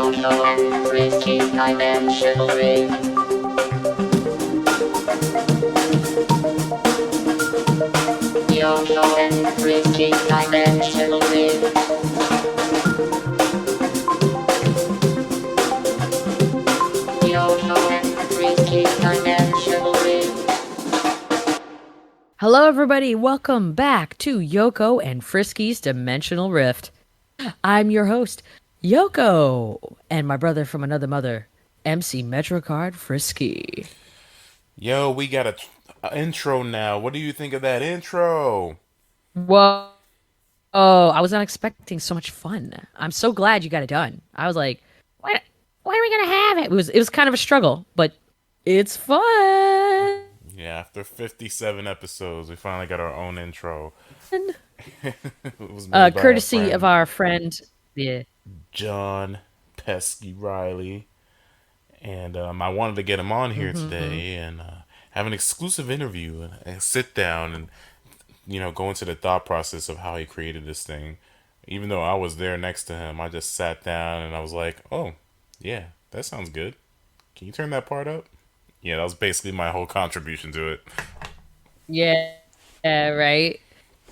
Yoko and Pesky dimensional rift. Yoko and Pesky dimensional rift. Yoko and Pesky dimensional rift. Hello, everybody. Welcome back to Yoko and Frisky's Dimensional Rift. I'm your host, Yoko, and my brother from another mother, MC Metrocard Frisky. Yo, we got a intro now. What do you think of that intro? Whoa. Oh, I was not expecting so much fun. I'm so glad you got it done. I was like, when are we going to have it? It was kind of a struggle, but it's fun. Yeah, after 57 episodes, we finally got our own intro. It was made by Courtesy of our friend, yeah. John Pesky Riley. And I wanted to get him on here today and have an exclusive interview and sit down and, go into the thought process of how he created this thing. Even though I was there next to him, I just sat down and I was like, oh, yeah, that sounds good. Can you turn that part up? Yeah, that was basically my whole contribution to it. Yeah, right.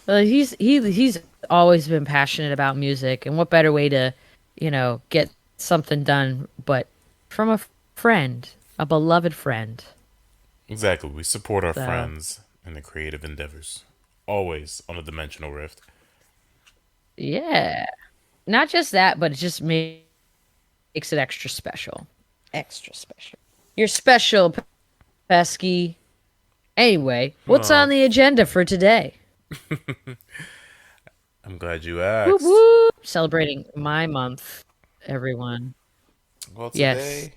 Well, he's always been passionate about music, and what better way to, get something done but from a friend, a beloved friend. Exactly. We support our So, friends in the creative endeavors. Always on a dimensional rift. yeah. Not just that, but it just makes it extra special. Extra special. You're special, Pesky. Anyway, what's Oh, on the agenda for today? I'm glad you Whoop asked. whoop. Celebrating my month, everyone. Well, Yes. today,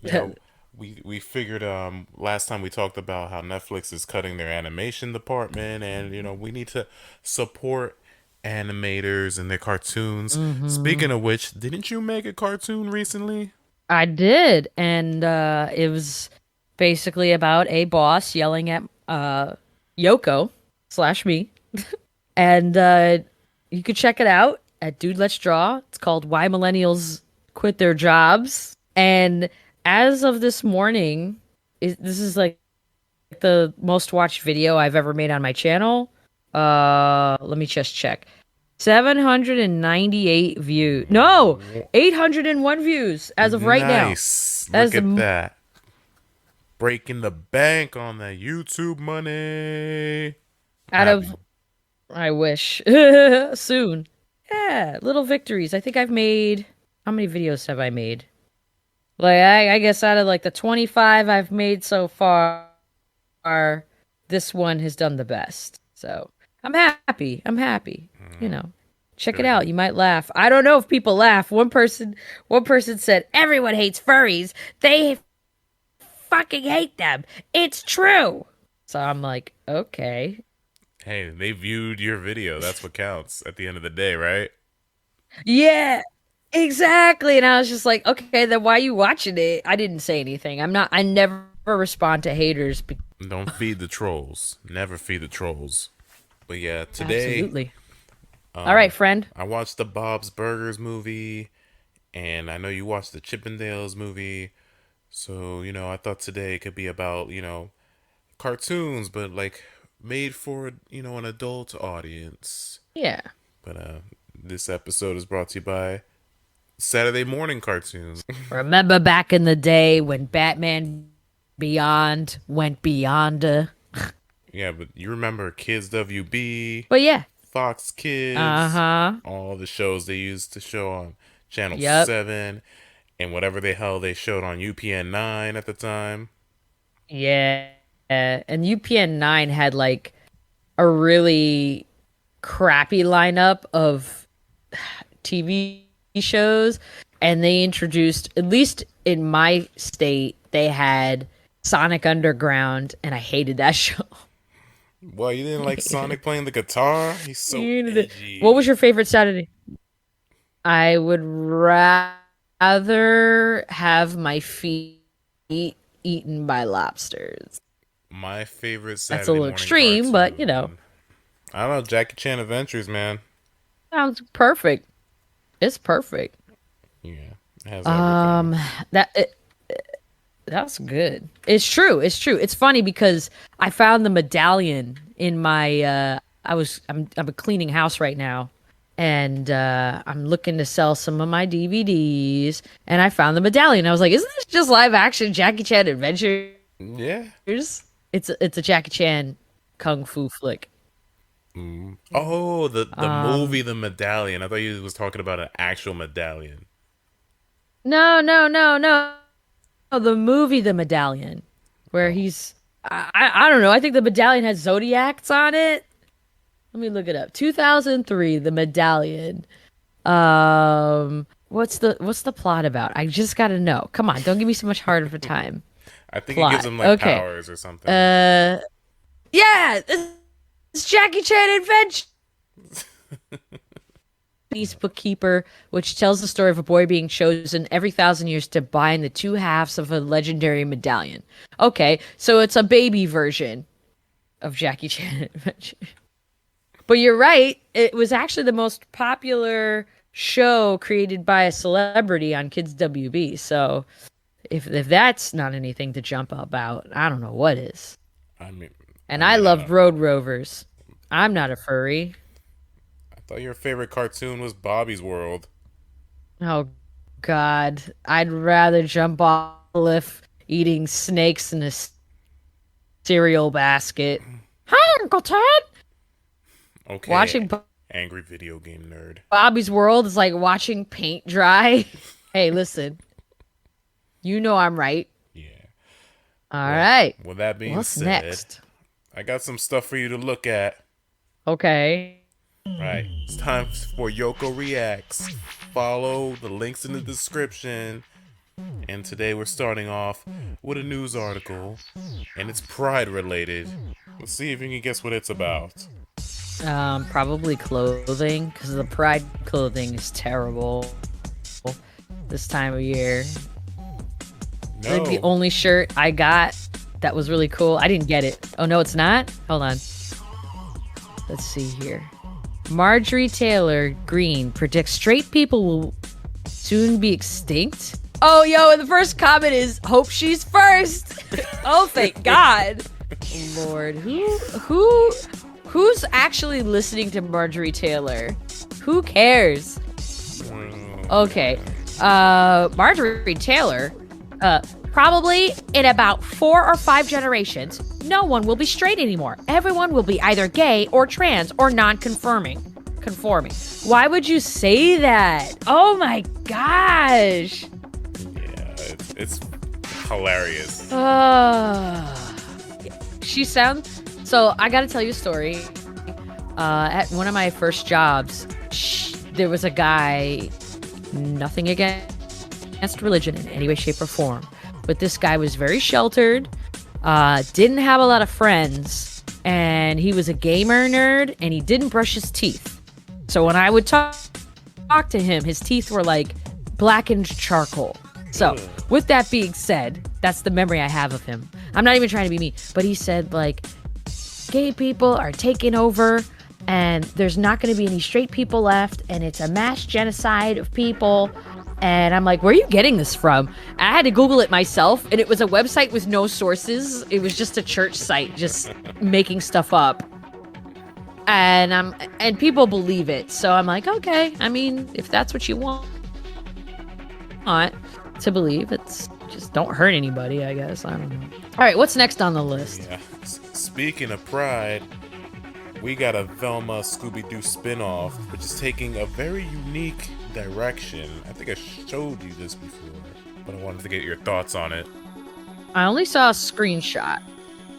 you know, we figured last time we talked about how Netflix is cutting their animation department, and we need to support animators and their cartoons. hmm Speaking of which, didn't you make a cartoon recently? I did, and it was basically about a boss yelling at Yoko slash me, and you could check it out at Dude Let's Draw. It's called Why Millennials Quit Their Jobs, and as of this morning, this is like the most watched video I've ever made on my channel. Let me just check. 798 views. No, 801 views as of right now. Nice. That is Look the at that. Breaking the bank on that YouTube money. I'm out happy. of I wish soon. Yeah, little victories. I think I've made how many videos have I made? Like I guess out of like the 25 I've made so far, this one has done the best. So I'm happy. I'm happy. You know, check it Very good. out. You might laugh. I don't know if people laugh. One person said everyone hates furries. They fucking hate them. It's true. So I'm like, okay. Hey, they viewed your video. That's what counts at the end of the day, right? Yeah, exactly. And I was just like, okay, then why are you watching it? I didn't say anything. I never respond to haters. Don't feed the trolls. Never feed the trolls. But yeah, today Absolutely. All right, friend. I watched the Bob's Burgers movie, and I know you watched the Chippendales movie. So, I thought today could be about, cartoons, but like made for, an adult audience. Yeah. But this episode is brought to you by Saturday morning cartoons. Remember back in the day when Batman Beyond went beyond. Yeah, but you remember Kids WB, But yeah. Fox Kids, Uh-huh. all the shows they used to show on Channel Yep. 7 and whatever the hell they showed on UPN 9 at the time. Yeah. And UPN 9 had like a really crappy lineup of TV shows, and they introduced, at least in my state, they had Sonic Underground, and I hated that show. Well, you didn't I like hated it. Sonic playing the guitar? He's so Hated it. What edgy. was your favorite Saturday? I would rather have my feet eaten by lobsters. My favorite That's a Saturday little morning extreme, but cartoon. I don't know, Jackie Chan Adventures, man. sounds perfect. It's perfect. Yeah, it has everything. That that's good. It's true. It's true. It's funny because I found the medallion in my. I'm cleaning house right now, and I'm looking to sell some of my DVDs, and I found the medallion. I was like, "Isn't this just live action Jackie Chan Adventures?" Yeah. It's a Jackie Chan kung fu flick. Oh, the movie, The Medallion. I thought you was talking about an actual medallion. No, no, no, no. Oh, the movie The Medallion, where Oh, I don't know. I think the medallion has zodiacs on it. Let me look it up. 2003, The Medallion. What's the plot about? I just gotta know. Come on, don't give me so much harder for time. I think it gives Plot. him like Okay. powers or something. Yeah, it's Jackie Chan Adventure. Chinese bookkeeper, which tells the story of a boy being chosen every 1,000 years to bind the two halves of a legendary medallion. Okay, so it's a baby version of Jackie Chan Adventure. But you're right. It was actually the most popular show created by a celebrity on Kids WB. So if that's not anything to jump about, I don't know what is. I mean, And I loved Road Rovers. I'm not a furry. I thought your favorite cartoon was Bobby's World. Oh God, I'd rather jump off a cliff eating snakes in a cereal basket. Hi, Uncle Ted. Okay, Watching angry video game nerd. Bobby's World is like watching paint dry. Hey, listen, you know I'm right. Yeah. All right. With that being What's said, next? I got some stuff for you to look at. Okay. Right, it's time for Yoko Reacts. Follow the links in the description. And today we're starting off with a news article, and it's pride related. Let's see if you can guess what it's about. Probably clothing, because the Pride clothing is terrible this time of year. I think the No. only shirt I got that was really cool. I didn't get it. Oh no, it's not. Hold on. Let's see here. Marjorie Taylor Greene predicts straight people will soon be extinct. Oh, yo, and the first comment is, hope she's first. Oh, thank God. Lord, who's actually listening to Marjorie Taylor? Who cares? Okay. Marjorie Taylor, probably in about 4 or 5 generations, no one will be straight anymore. Everyone will be either gay or trans or non-conforming. Why would you say that? Oh my gosh. Yeah, it's hilarious. She sounds. So I gotta tell you a story. At one of my first jobs, there was a guy. Nothing against religion in any way, shape, or form, but this guy was very sheltered. Didn't have a lot of friends, and he was a gamer nerd, and he didn't brush his teeth. So when I would talk to him, his teeth were like blackened charcoal. So with that being said, that's the memory I have of him. I'm not even trying to be mean, but he said like, gay people are taking over, and there's not going to be any straight people left, and it's a mass genocide of people. And I'm like, where are you getting this from? I had to Google it myself, and it was a website with no sources. It was just a church site, just making stuff up. And people believe it. So I'm like, okay. I mean, if that's what you want to believe, it's just don't hurt anybody, I guess. I don't know. All right, what's next on the list? Yeah. Speaking of pride, we got a Velma Scooby-Doo spinoff, which is taking a very unique direction. I think I showed you this before, but I wanted to get your thoughts on it. I only saw a screenshot.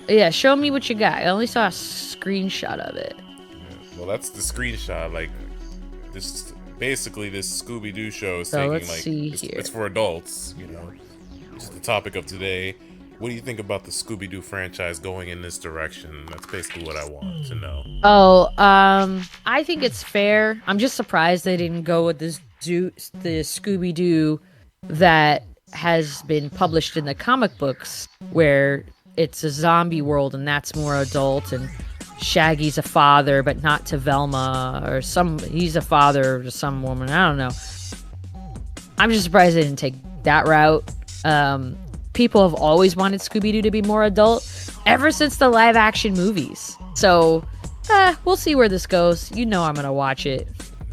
Yeah, show me what you got. I only saw a screenshot of it. Yeah, well, that's the screenshot. Like, this basically this Scooby-Doo show is So taking let's like see it's, here. it's for adults, you know. It's the topic of today. What do you think about the Scooby-Doo franchise going in this direction? That's basically what I want to know. Oh, I think it's fair. I'm just surprised they didn't go with the Scooby-Doo that has been published in the comic books, where it's a zombie world and that's more adult, and Shaggy's a father, but not to Velma, or he's a father to some woman. I don't know. I'm just surprised they didn't take that route. People have always wanted Scooby-Doo to be more adult ever since the live action movies. So, we'll see where this goes. You know I'm going to watch it.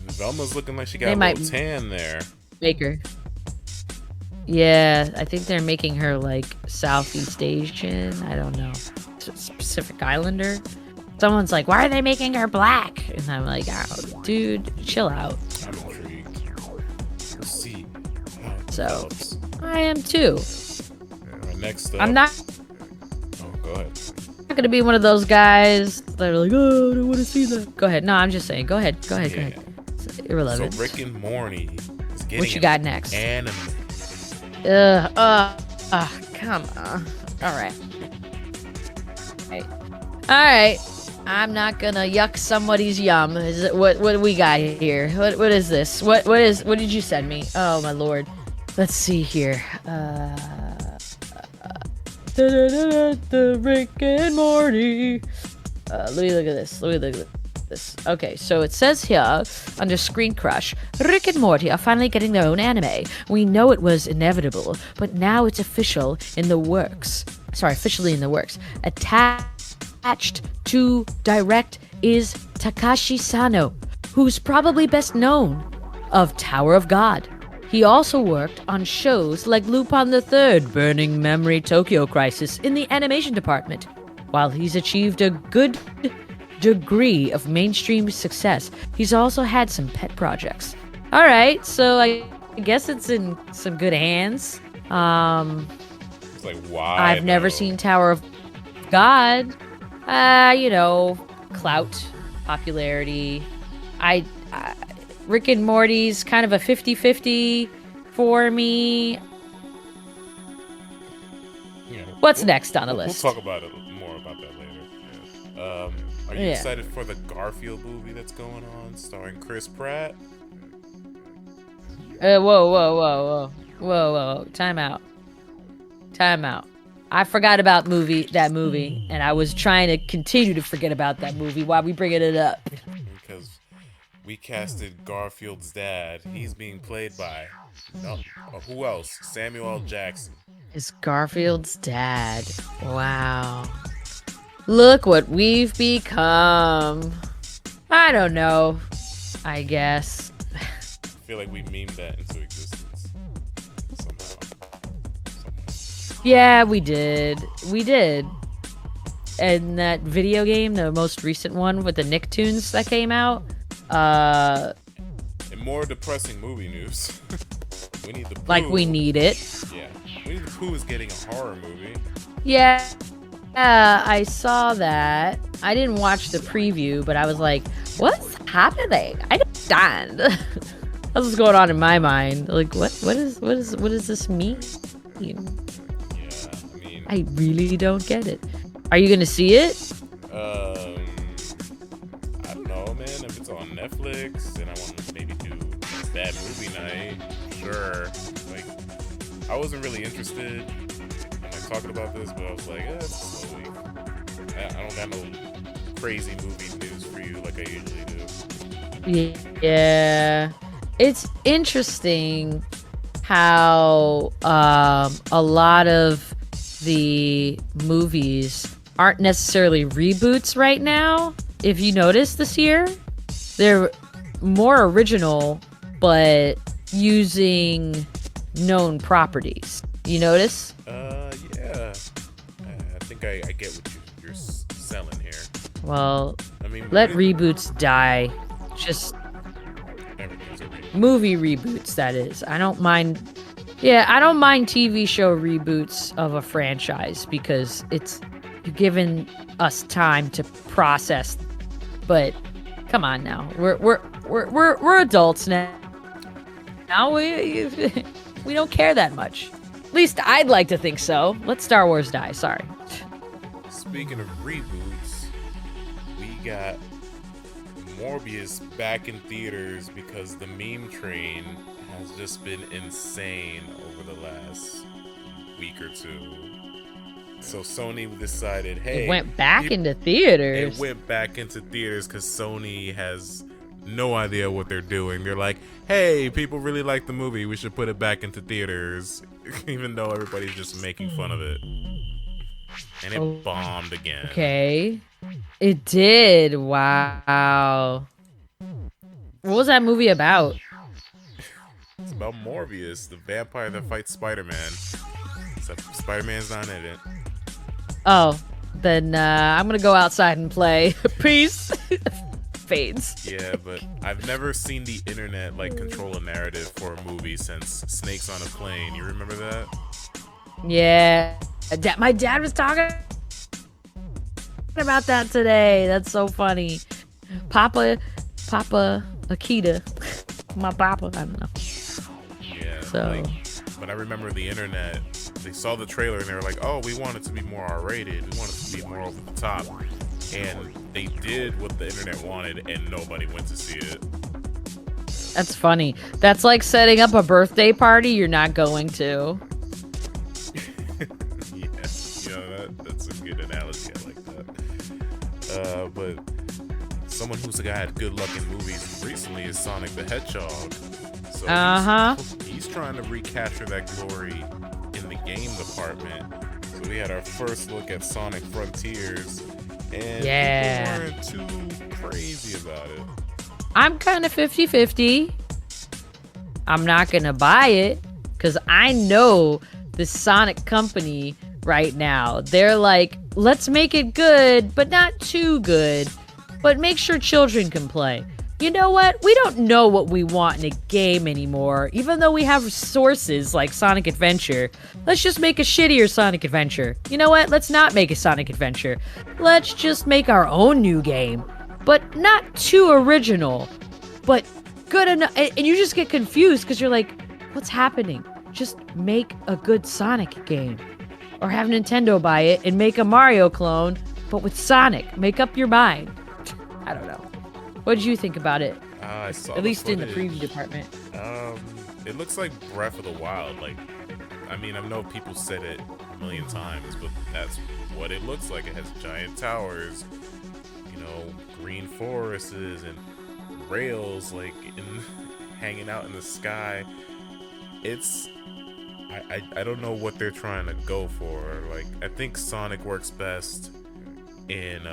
Velma's looking like she got a little tan there. Make her. Yeah, I think they're making her like Southeast Asian. I don't know. Pacific Islander. Someone's like, why are they making her black? And I'm like, oh, dude, chill out. I'm intrigued. We'll see. So, I am too. Next up. I'm not. Oh, go ahead. I'm not gonna be one of those guys that are like, oh, I don't want to see that. Go ahead. No, I'm just saying. Go ahead. Go ahead. It's irrelevant. So Rick and Morty is getting what you got next? Anime. Come on. All right. All right. I'm not gonna yuck somebody's yum. Is it what do we got here? What is this? What did you send me? Oh my lord. Let's see here. The Rick and Morty. Let me look at this. Okay, so it says here under Screen Crush, Rick and Morty are finally getting their own anime. We know it was inevitable, but now it's officially in the works. Attached to direct is Takashi Sano, who's probably best known of Tower of God. He also worked on shows like Lupin the Third, Burning Memory, Tokyo Crisis in the animation department. While he's achieved a good degree of mainstream success, he's also had some pet projects. All right, so I guess it's in some good hands. It's like, why? I've never seen Tower of God. Clout, popularity. Rick and Morty's kind of a 50-50 for me. Yeah, What's next on the list? We'll talk about it more about that later. Yeah. Are you excited for the Garfield movie that's going on, starring Chris Pratt? Whoa. Time out. I forgot about that movie, and I was trying to continue to forget about that movie while we bringing it up. Because we casted Garfield's dad. He's being played by who else? Samuel L. Jackson. Is Garfield's dad. Wow. Look what we've become. I don't know. I guess. I feel like we memed that into existence somehow. Yeah, we did. And that video game, the most recent one with the Nicktoons that came out. And more depressing movie news. We need the Pooh. Like we need it. Yeah. Winnie the Pooh is getting a horror movie. Yeah, I saw that. I didn't watch the preview, but I was like, what's happening? I don't understand. That's what's going on in my mind. Like, what does this mean? Yeah, I mean, I really don't get it. Are you gonna see it? I don't know, man. If it's on Netflix and I want to maybe do a bad movie night, sure. Like, I wasn't really interested in talking about this, but I was like, it's a slow week. I don't got no crazy movie news for you like I usually do. Yeah, it's interesting how a lot of the movies aren't necessarily reboots right now. If you notice this year, they're more original, but using known properties. You notice? Yeah. I think I get what you're selling here. Well, I mean, let reboots die. Just everything's a reboot. movie reboots, that is. I don't mind TV show reboots of a franchise because you're giving us time to process. But come on now, we're adults now. Now we don't care that much. At least I'd like to think so. Let Star Wars die. Sorry. Speaking of reboots, we got Morbius back in theaters because the meme train has just been insane over the last week or two. So Sony decided, hey, It went back into theaters. It went back into theaters because Sony has no idea what they're doing. They're like, hey, people really like the movie. We should put it back into theaters. Even though everybody's just making fun of it. And it bombed again. Okay. It did. Wow. What was that movie about? It's about Morbius, the vampire that fights Spider-Man. Except Spider-Man's not in it. Oh, then I'm gonna go outside and play. Peace. Fades. Yeah, but I've never seen the internet like control a narrative for a movie since Snakes on a Plane. You remember that? Yeah. My dad was talking about that today. That's so funny. Papa Akita. My papa. I don't know. Yeah. So. But I remember the internet. They saw the trailer and they were like, "Oh, we want it to be more R-rated. We want it to be more over the top." And they did what the internet wanted, and nobody went to see it. That's funny. That's like setting up a birthday party you're not going to. Yeah, that's a good analogy. I like that. But someone who's had good luck in movies recently is Sonic the Hedgehog. So he's trying to recapture that glory in the game department. So we had our first look at Sonic Frontiers, and people weren't too crazy about it. I'm kind of 50-50. I'm not going to buy it because I know the Sonic company right now. They're like, let's make it good, but not too good, but make sure children can play. You know what? We don't know what we want in a game anymore, even though we have sources like Sonic Adventure. Let's just make a shittier Sonic Adventure. You know what? Let's not make a Sonic Adventure. Let's just make our own new game, but not too original, but good enough. And you just get confused because you're like, what's happening? Just make a good Sonic game. Or have Nintendo buy it and make a Mario clone, but with Sonic. Make up your mind. I don't know. What did you think about it? I saw At least in the footage. preview department. It looks like Breath of the Wild. Like, I mean, I know people said it a million times, but that's what it looks like. It has giant towers, green forests and rails, like, hanging out in the sky. I don't know what they're trying to go for. Like, I think Sonic works best in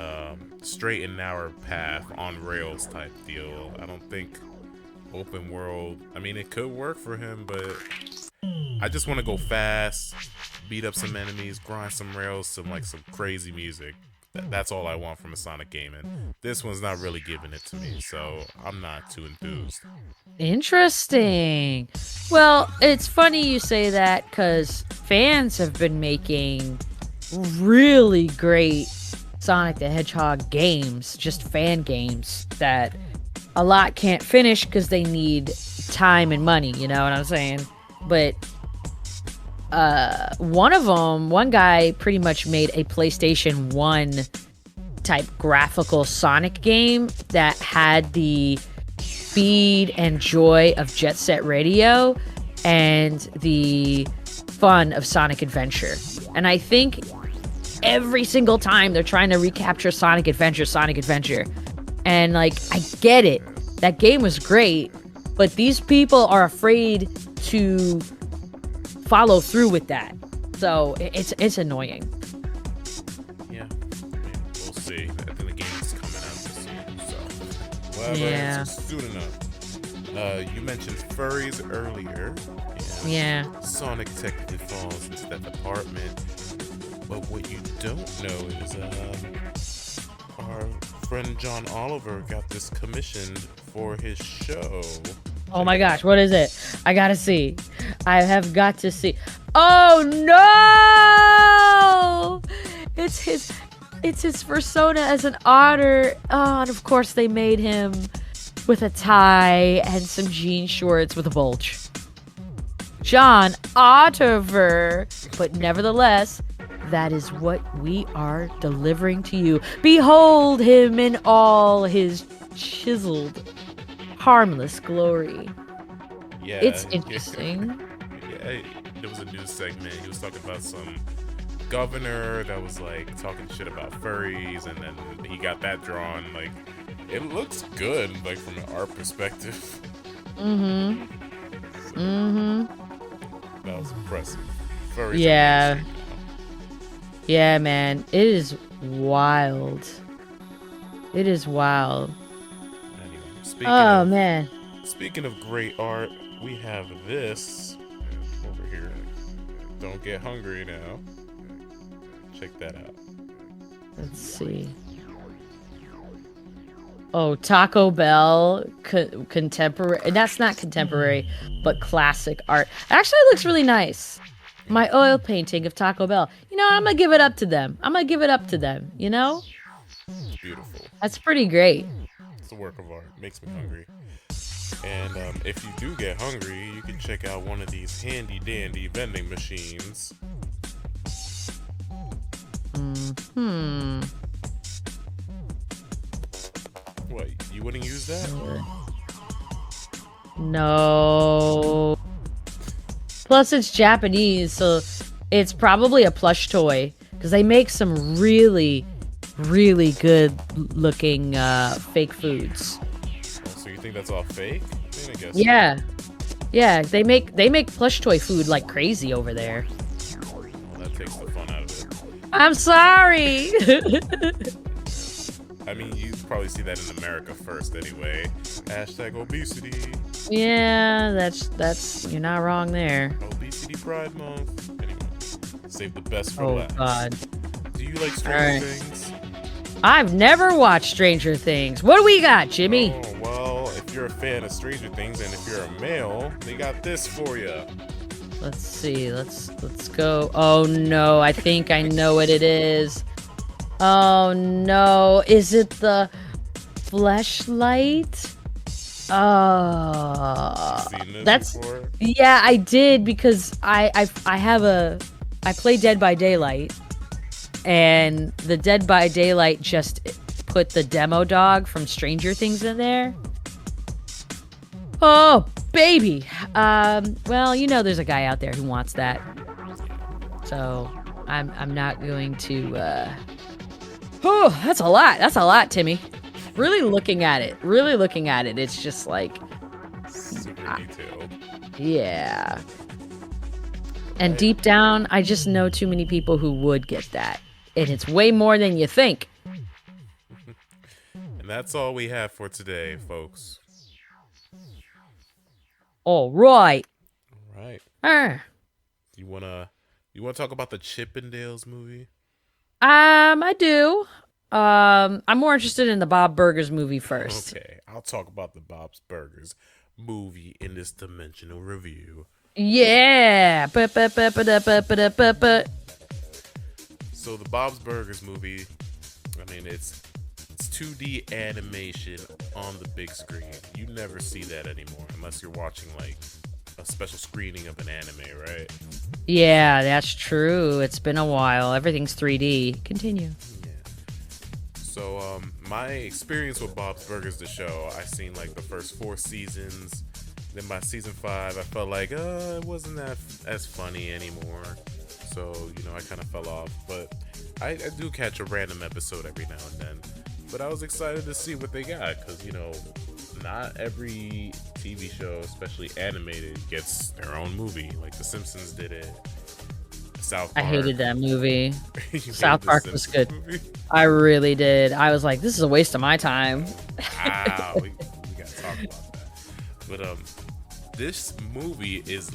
straight and narrow path on rails type deal. I don't think open world. I mean, it could work for him, but I just want to go fast, beat up some enemies, grind some rails, some crazy music. That's all I want from a Sonic game, and this one's not really giving it to me, so I'm not too enthused. Interesting. Well, it's funny you say that because fans have been making really great Sonic the Hedgehog games, just fan games that a lot can't finish because they need time and money, you know what I'm saying? But one guy pretty much made a PlayStation 1 type graphical Sonic game that had the speed and joy of Jet Set Radio and the fun of Sonic Adventure. And I think every single time they're trying to recapture Sonic Adventure. And I get it. That game was great, but these people are afraid to follow through with that. So it's annoying. Yeah, I mean, we'll see. I think the game is coming out this year, so whatever. It's soon enough. You mentioned furries earlier. Yeah. Sonic technically falls into that department. But what you don't know is our friend John Oliver got this commissioned for his show. Oh my gosh, what is it? I gotta see. I have got to see. Oh no! It's his persona as an otter. Oh, and of course they made him with a tie and some jean shorts with a bulge. John Oliver. But nevertheless, that is what we are delivering to you. Behold him in all his chiseled, harmless glory. Yeah, It's interesting. Yeah, there was a news segment. He was talking about some governor that was talking shit about furries, and then he got that drawn It looks good, like from an art perspective. Mm-hmm. Mm-hmm. That was impressive. Furries are Yeah. mainstream now. Yeah, man. It is wild. It is wild. Anyway, Oh, man. speaking of great art, we have this over here. Don't get hungry now. Check that out. Let's see. Oh, Taco Bell contemporary. That's not contemporary, but classic art. Actually, it looks really nice. My oil painting of Taco Bell. You know, I'm gonna give it up to them. I'm gonna give it up to them. You know, It's beautiful. that's pretty great. It's a work of art. Makes me hungry. And if you do get hungry, you can check out one of these handy dandy vending machines. Hmm. What, you wouldn't use that? No. Plus, it's Japanese, so it's probably a plush toy because they make some really, really good looking fake foods. Oh, so you think that's all fake? I mean, I guess. Yeah. Yeah, they make plush toy food like crazy over there. Well, that takes the fun out of it. I'm sorry. I mean, you probably see that in America first anyway. Hashtag obesity. Yeah, that's you're not wrong there. Obesity Pride Month. Anyway, save the best for Oh last. God. Do you like Stranger Alright. Things? I've never watched Stranger Things. What do we got, Jimmy? Oh, well, if you're a fan of Stranger Things and if you're a male, they got this for you. Let's see. Let's go. Oh no, I think I know what it is. Oh no, is it the fleshlight? Oh, Seen this that's before? yeah, I did because I play Dead by Daylight, and the Dead by Daylight just put the demo dog from Stranger Things in there. Oh baby, well you know there's a guy out there who wants that, so I'm not going to. Oh, that's a lot. That's a lot, Timmy. Really looking at it. It's just like, Super detailed. yeah. And deep down, I just know too many people who would get that. And it's way more than you think. And that's all we have for today, folks. All right. All right. Ah. You wanna talk about the Chippendales movie? I do. I'm more interested in the Bob Burgers movie first. Okay, I'll talk about the Bob's Burgers movie in this dimensional review. Yeah. So the Bob's Burgers movie, I mean, it's 2D animation on the big screen. You never see that anymore unless you're watching like a special screening of an anime, right? Yeah, that's true. It's been a while. Everything's 3D. Continue. Yeah. So my experience with Bob's Burgers, the show, I seen like the first 4 seasons. Then by season 5, I felt like it wasn't that as funny anymore. So I kind of fell off. But I do catch a random episode every now and then. But I was excited to see what they got because not every TV show, especially animated, gets their own movie. Like The Simpsons did it. South Park. I hated that movie. You South hated the Park was Simpsons good. movie? I really did. I was like, this is a waste of my time. Wow, we gotta talk about that. But this movie is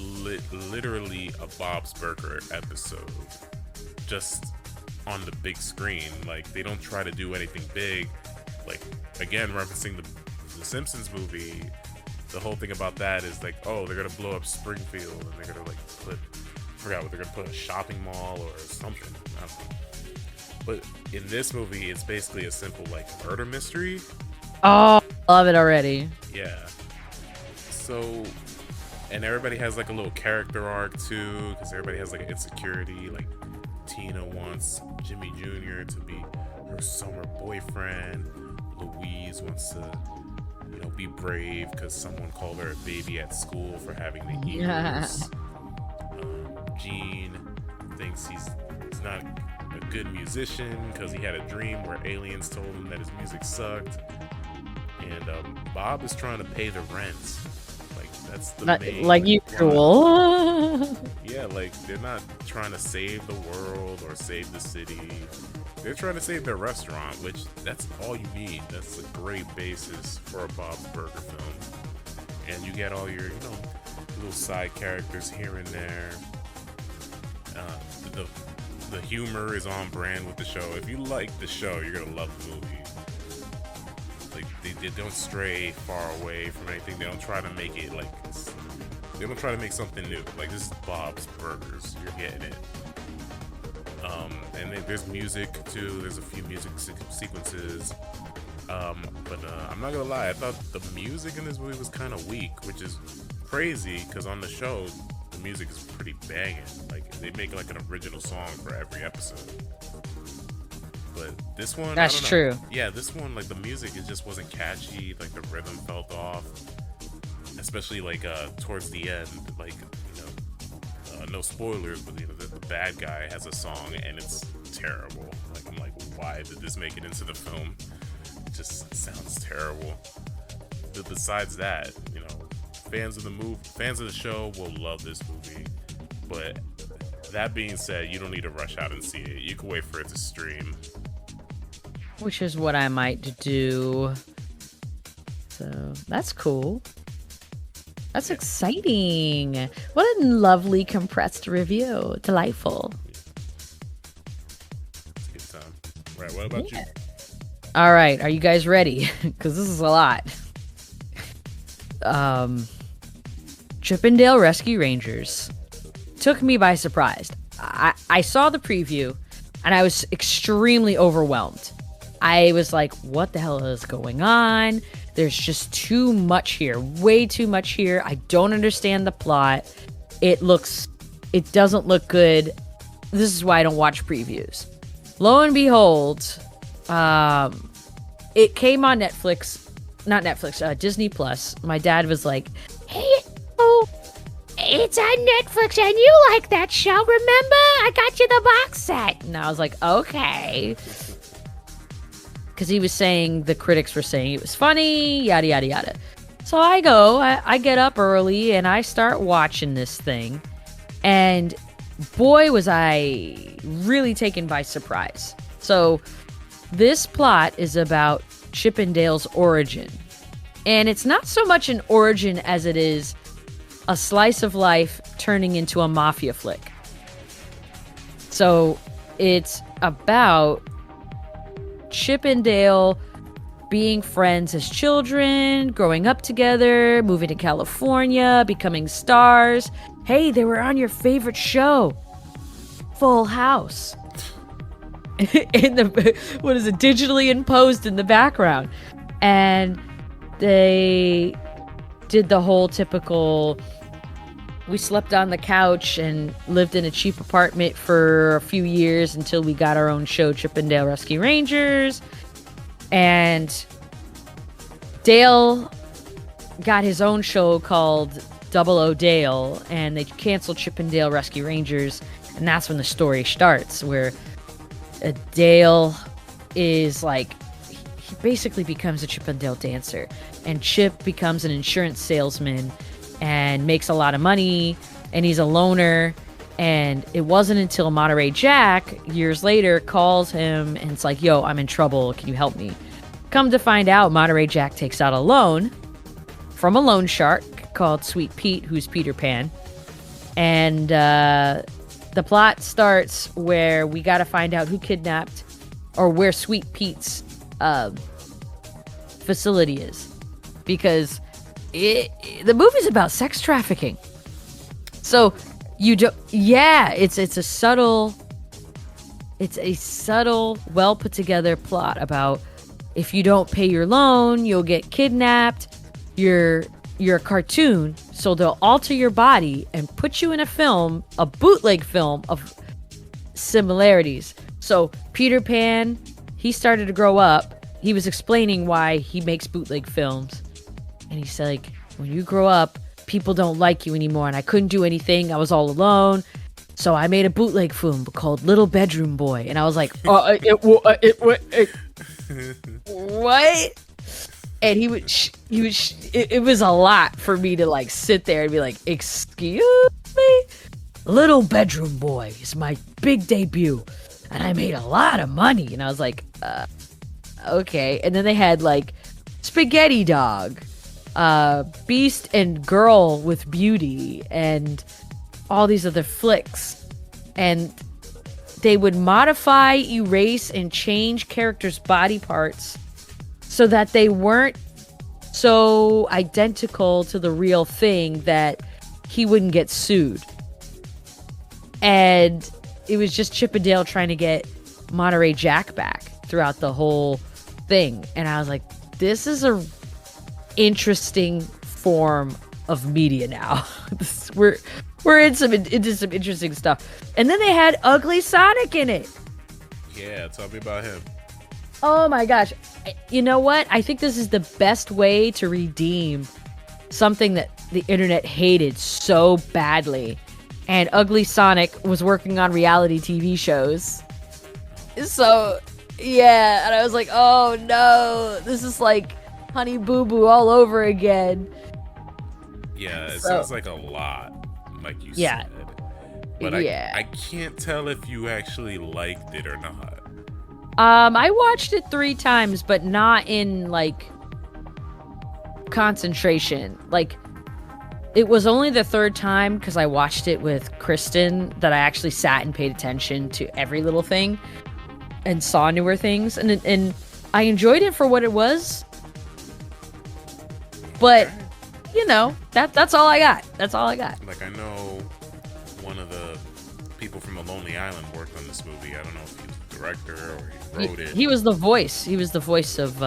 literally a Bob's Burger episode, just on the big screen. Like they don't try to do anything big. Like again, referencing the Simpsons movie. The whole thing about that is like, oh, they're gonna blow up Springfield and they're gonna like I forgot what they're gonna put, a shopping mall or something. I don't know. But in this movie, it's basically a simple like murder mystery. Oh, love it already. Yeah. So, and everybody has like a little character arc too, because everybody has like an insecurity. Like Tina wants Jimmy Jr. to be her summer boyfriend. Louise wants to, be brave because someone called her a baby at school for having the ears. Gene thinks he's not a good musician because he had a dream where aliens told him that his music sucked. and Bob is trying to pay the rents. Like that's the Not, main like plot. usual. Yeah, like they're not trying to save the world or save the city. They're trying to save their restaurant, which that's all you need. That's a great basis for a Bob's Burger film. And you get all your, little side characters here and there. The humor is on brand with the show. If you like the show, you're gonna love the movie. Like they don't stray far away from anything. They don't try to make it like they don't try to make something new. Like this is Bob's Burgers. You're getting it. And then there's music too. There's a few music sequences. But I'm not gonna lie. I thought the music in this movie was kind of weak, which is crazy because on the show the music is pretty banging. Like they make like an original song for every episode. But this one, That's I don't know. true. Yeah, this one, like the music, it just wasn't catchy. Like the rhythm felt off, especially like towards the end. Like no spoilers, but the bad guy has a song and it's terrible. Like I'm like, why did this make it into the film? It just sounds terrible. But besides that, fans of the show will love this movie. But that being said, you don't need to rush out and see it. You can wait for it to stream. Which is what I might do. So that's cool. That's exciting. What a lovely compressed review. Delightful. It's a good time. Right, what about you? All right, are you guys ready? Because this is a lot. Chip 'n Dale Rescue Rangers took me by surprise. I saw the preview and I was extremely overwhelmed. I was like, what the hell is going on? There's just too much here. Way too much here. I don't understand the plot. It doesn't look good. This is why I don't watch previews. Lo and behold, it came on Disney Plus. My dad was like, "Hey, it's on Netflix and you like that show, remember? I got you the box set." And I was like, okay. Because he was saying, the critics were saying it was funny, yada, yada, yada. So I get up early and I start watching this thing. And boy, was I really taken by surprise. So this plot is about Chip 'n Dale's origin. And it's not so much an origin as it is a slice of life turning into a mafia flick. So it's about Chip and Dale being friends as children, growing up together, moving to California, becoming stars. Hey, they were on your favorite show, Full House. In the digitally imposed in the background. And they did the whole typical, we slept on the couch and lived in a cheap apartment for a few years until we got our own show, Chip 'n Dale Rescue Rangers. And Dale got his own show called Double O Dale, and they canceled Chip 'n Dale Rescue Rangers, and that's when the story starts, where Dale is like, he basically becomes a Chip 'n Dale dancer, and Chip becomes an insurance salesman and makes a lot of money, and he's a loner. And it wasn't until Monterey Jack years later calls him and it's like, yo, I'm in trouble, can you help me? Come to find out, Monterey Jack takes out a loan from a loan shark called Sweet Pete, who's Peter Pan. And the plot starts where we got to find out who kidnapped, or where Sweet Pete's facility is, because the movie's about sex trafficking. So it's a subtle, well put together plot about, if you don't pay your loan, you'll get kidnapped. You're a cartoon, so they'll alter your body and put you in a film, a bootleg film of similarities. So Peter Pan, he started to grow up. He was explaining why he makes bootleg films. And he said, like, when you grow up, people don't like you anymore. And I couldn't do anything. I was all alone. So I made a bootleg film called Little Bedroom Boy. And I was like, what? And it was a lot for me to like sit there and be like, excuse me? Little Bedroom Boy is my big debut, and I made a lot of money. And I was like, okay. And then they had like Spaghetti Dog, Beast and Girl with Beauty, and all these other flicks. And they would modify, erase, and change characters' body parts so that they weren't so identical to the real thing that he wouldn't get sued. And it was just Chip and Dale trying to get Monterey Jack back throughout the whole thing. And I was like, this is a interesting form of media now. We're into some interesting stuff. And then they had Ugly Sonic in it. Yeah, tell me about him. Oh my gosh. You know what? I think this is the best way to redeem something that the internet hated so badly. And Ugly Sonic was working on reality TV shows. So, yeah. And I was like, oh no, this is like Honey Boo Boo all over again. Yeah, it sounds like a lot, like you said. But I can't tell if you actually liked it or not. I watched it 3 times, but not in like concentration. Like, it was only the 3rd time because I watched it with Kristen that I actually sat and paid attention to every little thing and saw newer things, and I enjoyed it for what it was. But you know, that's all I got. That's all I got. Like, I know one of the people from The Lonely Island worked on this movie. I don't know if he was the director or he wrote it. He was the voice. He was the voice of.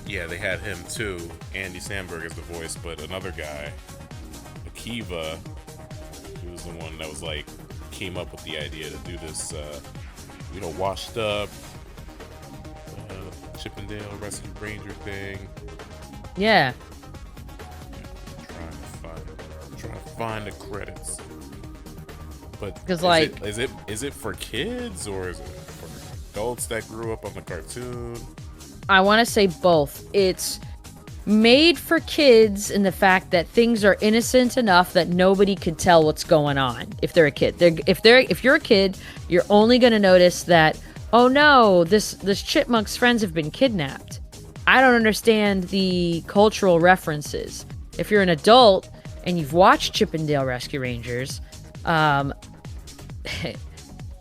Yeah, they had him too. Andy Samberg is the voice, but another guy, Akiva, he was the one that was like came up with the idea to do this, washed up Chip and Dale Rescue Ranger thing. Yeah. Trying to find the credits. But because like, is it for kids or is it for adults that grew up on the cartoon? I want to say both. It's made for kids in the fact that things are innocent enough that nobody could tell what's going on if they're a kid. If you're a kid, you're only going to notice that, oh no, this chipmunk's friends have been kidnapped. I don't understand the cultural references. If you're an adult and you've watched Chip and Dale Rescue Rangers,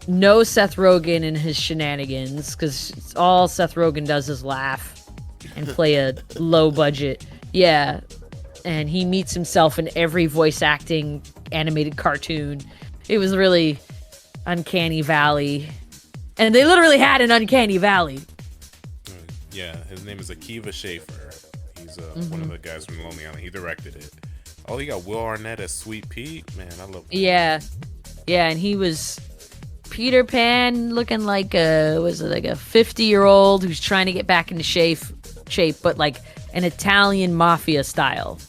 no Seth Rogen and his shenanigans, because all Seth Rogen does is laugh and play a low budget. Yeah. And he meets himself in every voice acting animated cartoon. It was really Uncanny Valley. And they literally had an Uncanny Valley. Yeah, his name is Akiva Schaffer. He's one of the guys from Lonely Island. He directed it. Oh, he got Will Arnett as Sweet Pete. Man, I love that. Yeah. Yeah, and he was Peter Pan looking like a 50-year-old who's trying to get back into shape, but like an Italian mafia style.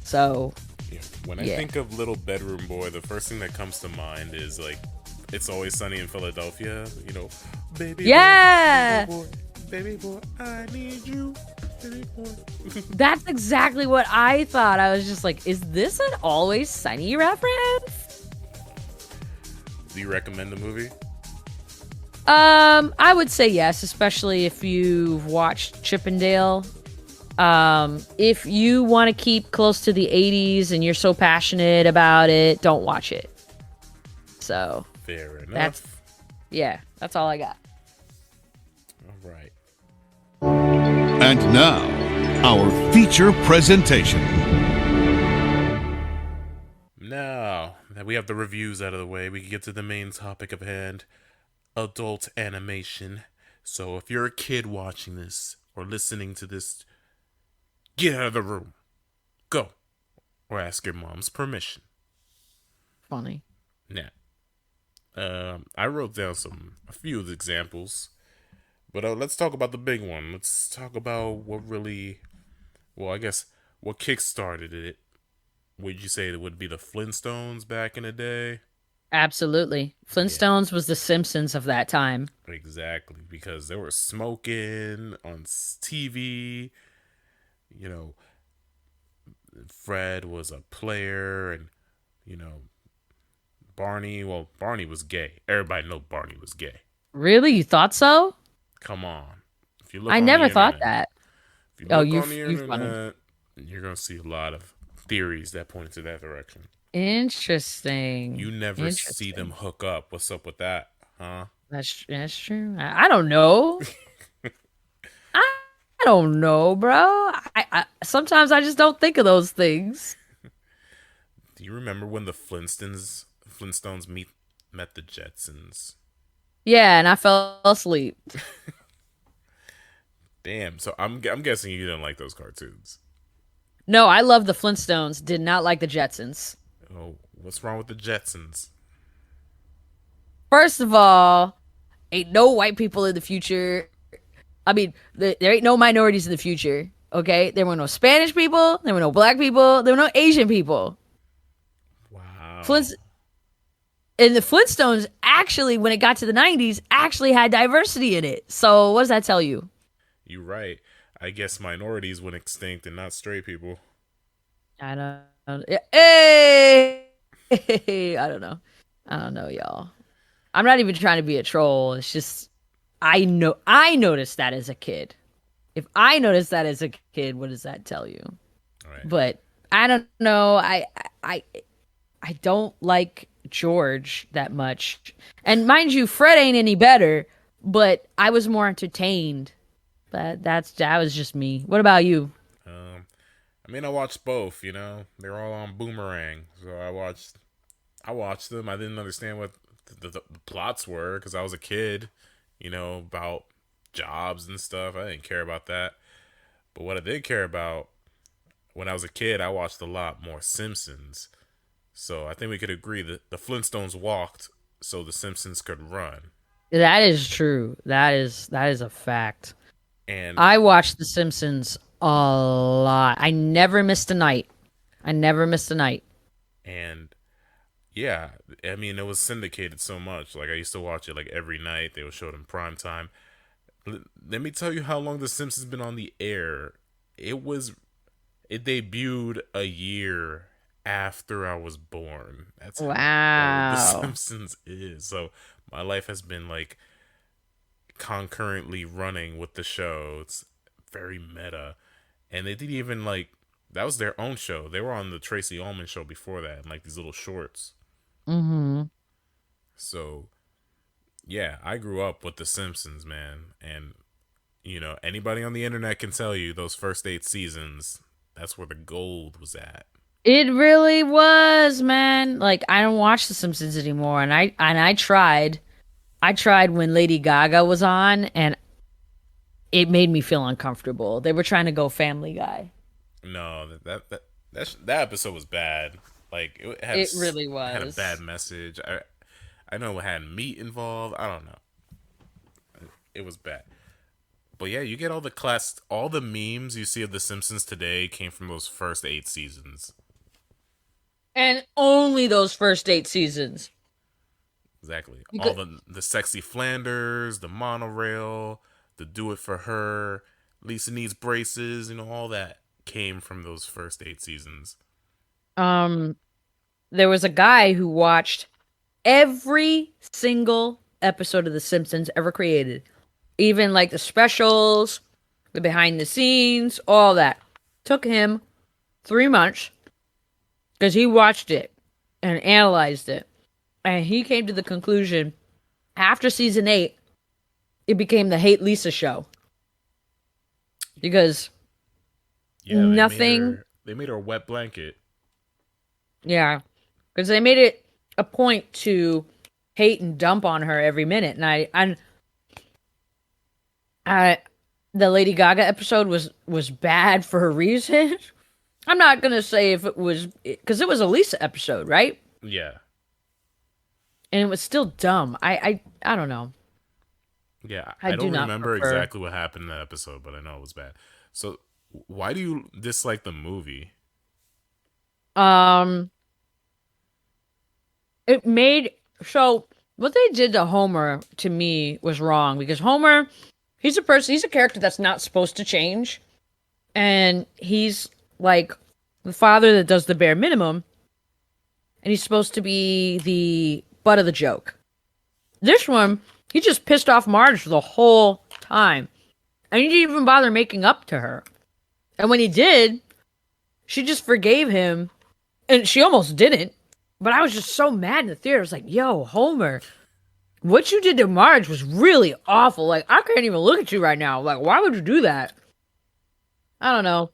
So, yeah. When I think of Little Bedroom Boy, the first thing that comes to mind is like It's Always Sunny in Philadelphia, baby boy, baby boy, I need you, baby boy. That's exactly what I thought. I was just like, is this an Always Sunny reference? Do you recommend the movie? I would say yes, especially if you've watched Chip and Dale. If you want to keep close to the 80s and you're so passionate about it, don't watch it. So fair enough. That's all I got. All right. And now, our feature presentation. Now that we have the reviews out of the way, we can get to the main topic of hand, adult animation. So if you're a kid watching this or listening to this, get out of the room. Go. Or ask your mom's permission. Funny. Now, I wrote down a few of the examples, but let's talk about the big one. Let's talk about what kickstarted it. Would you say it would be the Flintstones back in the day? Absolutely. Flintstones was the Simpsons of that time. Exactly, because they were smoking on TV. you know, Fred was a player, and you know, Barney. Well, Barney was gay. Everybody know Barney was gay. Really? You thought so? Come on. If you look I on the never thought internet, that. if you Oh, look on the you funny. internet, you're gonna see a lot of theories that point to that direction. You Interesting. never see them Interesting. hook up. What's up with that, huh? That's true. I don't know. I don't know, bro. I sometimes I just don't think of those things. Do you remember when the Flintstones met the Jetsons? Yeah, and I fell asleep. Damn. So I'm guessing you didn't like those cartoons. No, I love the Flintstones. Did not like the Jetsons. Oh, what's wrong with the Jetsons? First of all, ain't no white people in the future. I mean, there ain't no minorities in the future. Okay, there were no Spanish people. There were no black people. There were no Asian people. Wow. Flint's and the Flintstones actually, when it got to the '90s, actually had diversity in it. So what does that tell you? You're right. I guess minorities went extinct and not straight people. I don't. Hey, I don't know. I don't know, y'all. I'm not even trying to be a troll. It's just I noticed that as a kid. If I noticed that as a kid, what does that tell you? All right. But I don't know. I I don't like George that much. And mind you, Fred ain't any better, but I was more entertained. But that was just me. What about you? Um, I mean, I watched both. You know, they're all on Boomerang, so I watched them. I didn't understand what the plots were because I was a kid. You know, about jobs and stuff. I didn't care about that. But what I did care about when I was a kid, I watched a lot more Simpsons. So I think we could agree that the Flintstones walked so the Simpsons could run. That is true. That is a fact. And I watched The Simpsons a lot. I never missed a night. I never missed a night. and yeah, I mean it was syndicated so much. Like I used to watch it like every night. They would show it in prime time. Let me tell you how long The Simpsons been on the air. It was it debuted a year after I was born. That's how old The Wow. Simpsons is. So my life has been like concurrently running with the show. It's very meta. And they didn't even like that was their own show. They were on the Tracy Ullman show before that, and like these little shorts. Mhm. So yeah, I grew up with The Simpsons, man, and you know anybody on the internet can tell you those first 8 seasons. That's where the gold was at. It really was, man. Like I don't watch The Simpsons anymore, and I tried. I tried when Lady Gaga was on, and it made me feel uncomfortable. They were trying to go Family Guy. No, that episode was bad. Like it had It really had a bad was. message. I know it had meat involved. I don't know. It was bad. But yeah, you get all the memes you see of The Simpsons today came from those first 8 seasons. And only those first 8 seasons. Exactly. You All could, the sexy Flanders, the monorail, the do it for her, Lisa needs braces, you know, all that came from those first 8 seasons. um, there was a guy who watched every single episode of The Simpsons ever created, even like the specials, the behind the scenes, all that. Took him 3 months because he watched it and analyzed it. And he came to the conclusion after season 8, it became the Hate Lisa show because Yeah, nothing, they made her a wet blanket. yeah, because they made it a point to hate and dump on her every minute. And I the Lady Gaga episode was bad for a reason. I'm not gonna say if it was because it was a Lisa episode, right? Yeah. And it was still dumb. I don't know. Yeah, I I do don't not remember prefer. exactly what happened in that episode, but I know it was bad. So, why do you dislike the movie? Um, it made so what they did to Homer to me was wrong because Homer, he's a person, he's a character that's not supposed to change, and he's like the father that does the bare minimum, and he's supposed to be the butt of the joke. This one, he just pissed off Marge the whole time, and he didn't even bother making up to her. And when he did, she just forgave him, and she almost didn't. But I was just so mad in the theater. I was like, yo, Homer, what you did to Marge was really awful. Like, I can't even look at you right now. Like, why would you do that? I don't know.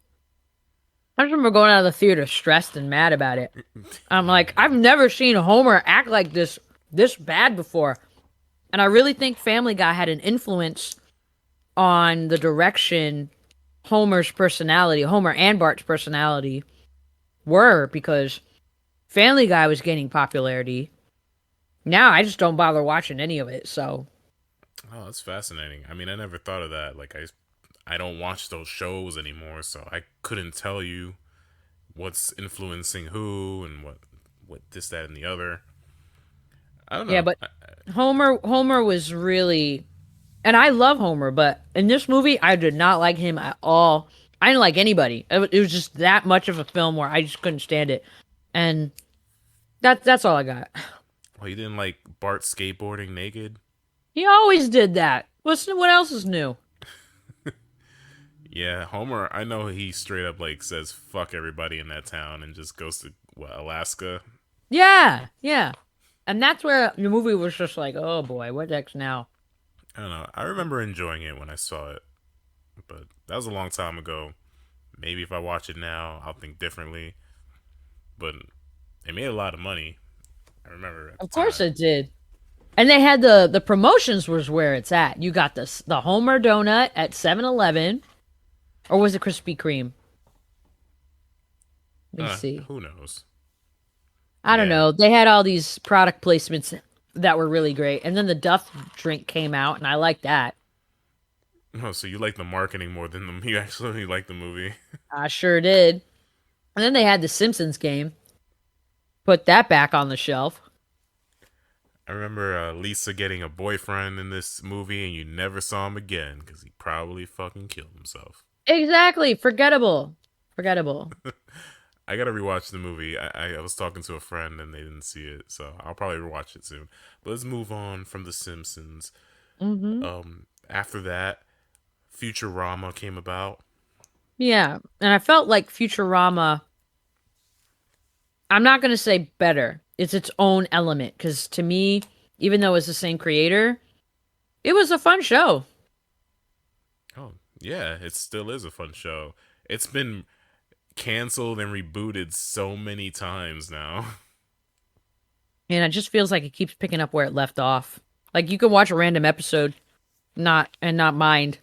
I just remember going out of the theater stressed and mad about it. I'm like, I've never seen Homer act like this bad before. And I really think Family Guy had an influence on the direction Homer's personality, Homer and Bart's personality were, because Family Guy was gaining popularity. Now I just don't bother watching any of it, so. Oh, that's fascinating. I mean, I never thought of that. Like, I don't watch those shows anymore, so I couldn't tell you what's influencing who and what this, that, and the other. I don't know. Yeah, but Homer was really, and I love Homer, but in this movie I did not like him at all. I didn't like anybody. It was just that much of a film where I just couldn't stand it. And that's all I got. Well, you didn't like Bart skateboarding naked? He always did that. What else is new? Yeah, Homer, I know he straight up like says fuck everybody in that town and just goes to Alaska. Yeah, yeah. And that's where the movie was just like, oh boy, what next now? I don't know. I remember enjoying it when I saw it, but that was a long time ago. Maybe if I watch it now, I'll think differently. But it made a lot of money. I remember. At the Of course time. it did. And they had the promotions was where it's at. You got the Homer donut at 7-Eleven, or was it Krispy Kreme? Let me see. Who knows? I don't Yeah. know. They had all these product placements that were really great. And then the Duff drink came out, and I liked that. Oh, so you like the marketing more than you actually like the movie? I sure did. And then they had the Simpsons game. Put that back on the shelf. I remember Lisa getting a boyfriend in this movie, and you never saw him again because he probably fucking killed himself. Exactly. Forgettable. Forgettable. I gotta rewatch the movie. I was talking to a friend and they didn't see it, so I'll probably rewatch it soon. But let's move on from The Simpsons. Mm-hmm. After that, Futurama came about. Yeah. And I felt like Futurama, I'm not going to say better. It's its own element. Because to me, even though it's the same creator, it was a fun show. Oh, yeah, it still is a fun show. It's been canceled and rebooted so many times now. And it just feels like it keeps picking up where it left off. Like you can watch a random episode not mind.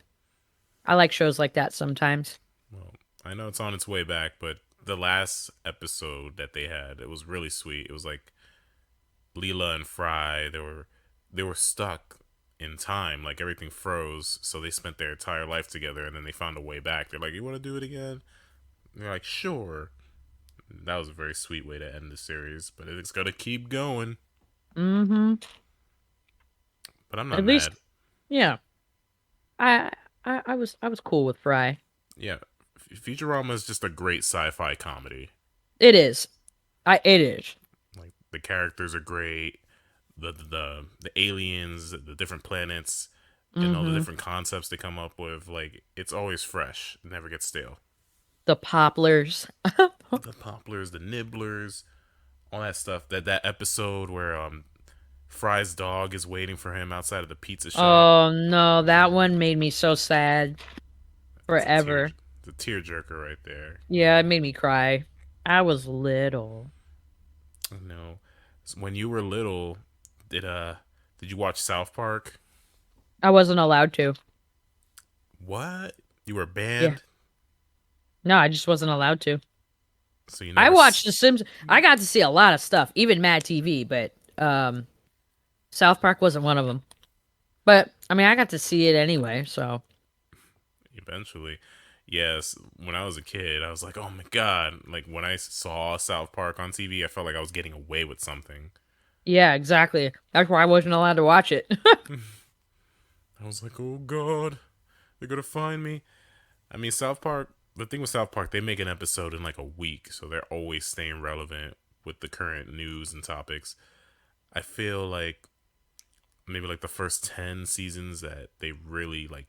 I like shows like that sometimes. Well, I know it's on its way back, but the last episode that they had, it was really sweet. It was like Leela and Fry, they were stuck in time, like everything froze, so they spent their entire life together and then they found a way back. They're like, "You want to do it again?" And they're like, "Sure." That was a very sweet way to end the series, but it's gonna keep going. Mm-hmm. But I'm not At mad. least, yeah. I was cool with Fry. Yeah, Futurama is just a great sci-fi comedy. It is. It is. Like the characters are great, the aliens, the different planets, and all the Mm-hmm. different concepts they come up with. Like it's always fresh, it never gets stale. The poplars. The poplars, the nibblers, all that stuff. That episode where Fry's dog is waiting for him outside of the pizza shop. Oh no, that one made me so sad It's forever. it's a tearjerker right there. Yeah, it made me cry. I was little. No, when you were little, did you watch South Park? I wasn't allowed to. What? You were Yeah. banned? No, I just wasn't allowed to. So you I never watched The Simpsons. I got to see a lot of stuff, even Mad TV, but South Park wasn't one of them. But I mean, I got to see it anyway, so eventually. Yes, when I was a kid, I was like, "Oh my god!" Like when I saw South Park on TV, I felt like I was getting away with something. yeah, exactly. That's why I wasn't allowed to watch it. I was like, "Oh god, they're gonna find me." I mean, South Park, the thing with South Park, they make an episode in like a week, so they're always staying relevant with the current news and topics. I feel like maybe like the first 10 seasons that they really like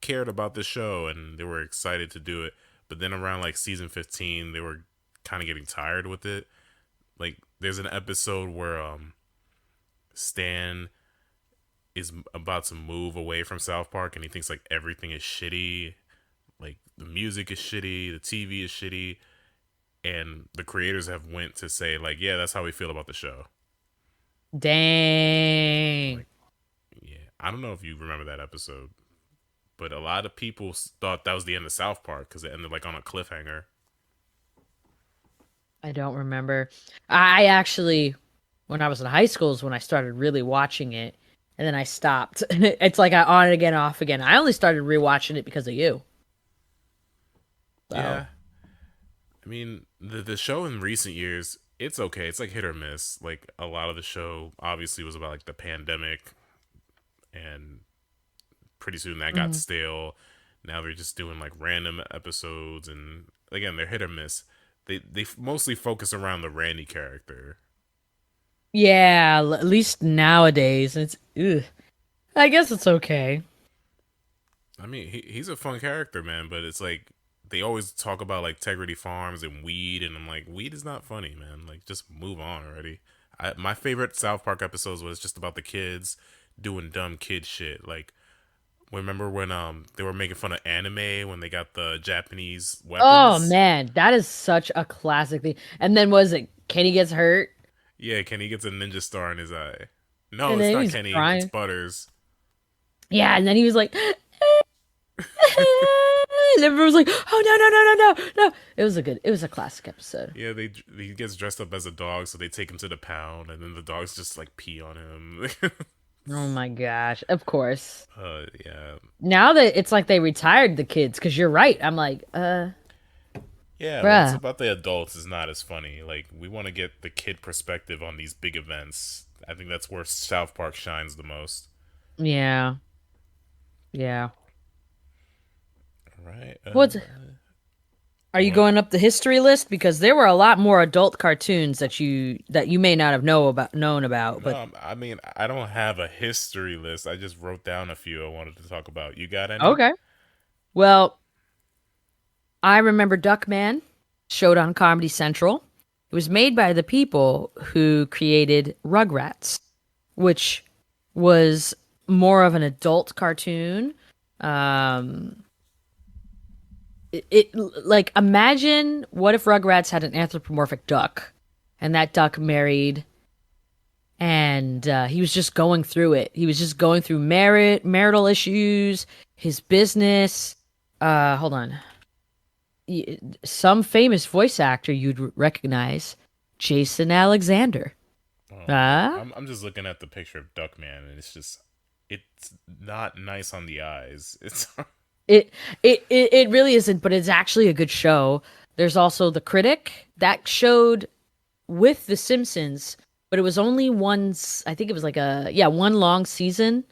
cared about the show and they were excited to do it. But then around like season 15, they were kind of getting tired with it. Like there's an episode where Stan is about to move away from South Park and he thinks like everything is shitty. Like the music is shitty, the TV is shitty, and the creators have went to say like, yeah, that's how we feel about the show. Dang. Like, yeah, I don't know if you remember that episode, but a lot of people thought that was the end of South Park because it ended like on a cliffhanger. I don't remember. I actually, when I was in high school, is when I started really watching it, and then I stopped. It's like I on it again, off again. I only started rewatching it because of you. So. Yeah, I mean the show in recent years, it's okay. It's like hit or miss. Like a lot of the show obviously was about like the pandemic, and pretty soon that got stale. Now they're just doing like random episodes, and again they're hit or miss. They mostly focus around the Randy character. Yeah, at least nowadays, it's. Ugh. I guess it's okay. I mean, he's a fun character, man, but it's like they always talk about like Integrity Farms and weed, and I'm like, weed is not funny, man. Like, just move on already. My favorite South Park episodes was just about the kids doing dumb kid shit. Like, remember when they were making fun of anime when they got the Japanese weapons? Oh man, that is such a classic thing. And then was it Kenny gets hurt? Yeah, Kenny gets a ninja star in his eye. No, And it's then not he's Kenny. crying. It's Butters. Yeah, and then he was like, and everyone was like, "Oh no, no, no, no, no, no!" It was a classic episode. Yeah, he gets dressed up as a dog, so they take him to the pound, and then the dogs just like pee on him. Oh my gosh, of course. Yeah. Now that it's like they retired the kids, because you're right. I'm like, Yeah, what's bruh. about the adults is not as funny. Like, we want to get the kid perspective on these big events. I think that's where South Park shines the most. Yeah, yeah. Right? What's Are you what? going up the history list? Because there were a lot more adult cartoons that you may not have known about. But I mean, I don't have a history list. I just wrote down a few I wanted to talk about. You got any? okay, well, I remember Duckman, showed on Comedy Central. It was made by the people who created Rugrats, which was more of an adult cartoon. Um, like imagine what if Rugrats had an anthropomorphic duck, and that duck married, and he was just going through it. He was just going through marital issues, his business. Hold on. Some famous voice actor you'd recognize, Jason Alexander. Oh, Ah, I'm just looking at the picture of Duckman, and it's not nice on the eyes. It's it really isn't, but it's actually a good show. There's also The Critic that showed with The Simpsons, but it was only once. I think it was like one long season.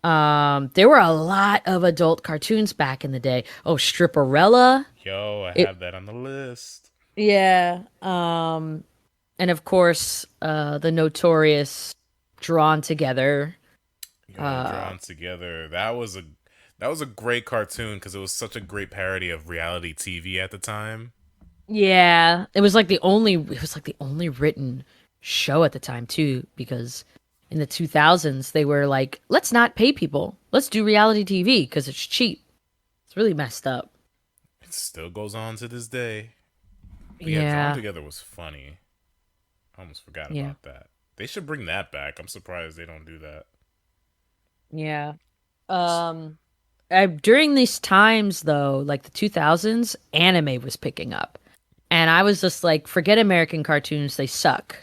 There were a lot of adult cartoons back in the day. Oh, Stripperella. Yo, I It, have that on the list. yeah. And of course, the notorious Drawn Together. Yo, Drawn Together. That was a great cartoon because it was such a great parody of reality TV at the time. Yeah, it was like the only written show at the time too, because in the 2000s they were like, let's not pay people, let's do reality TV because it's cheap. It's really messed up. It still goes on to this day. But yeah, Drawn Yeah, Together was funny. I almost forgot yeah, about that. They should bring that back. I'm surprised they don't do that. yeah. Um, during these times though, like the 2000s, anime was picking up, and I was just like, forget American cartoons, they suck.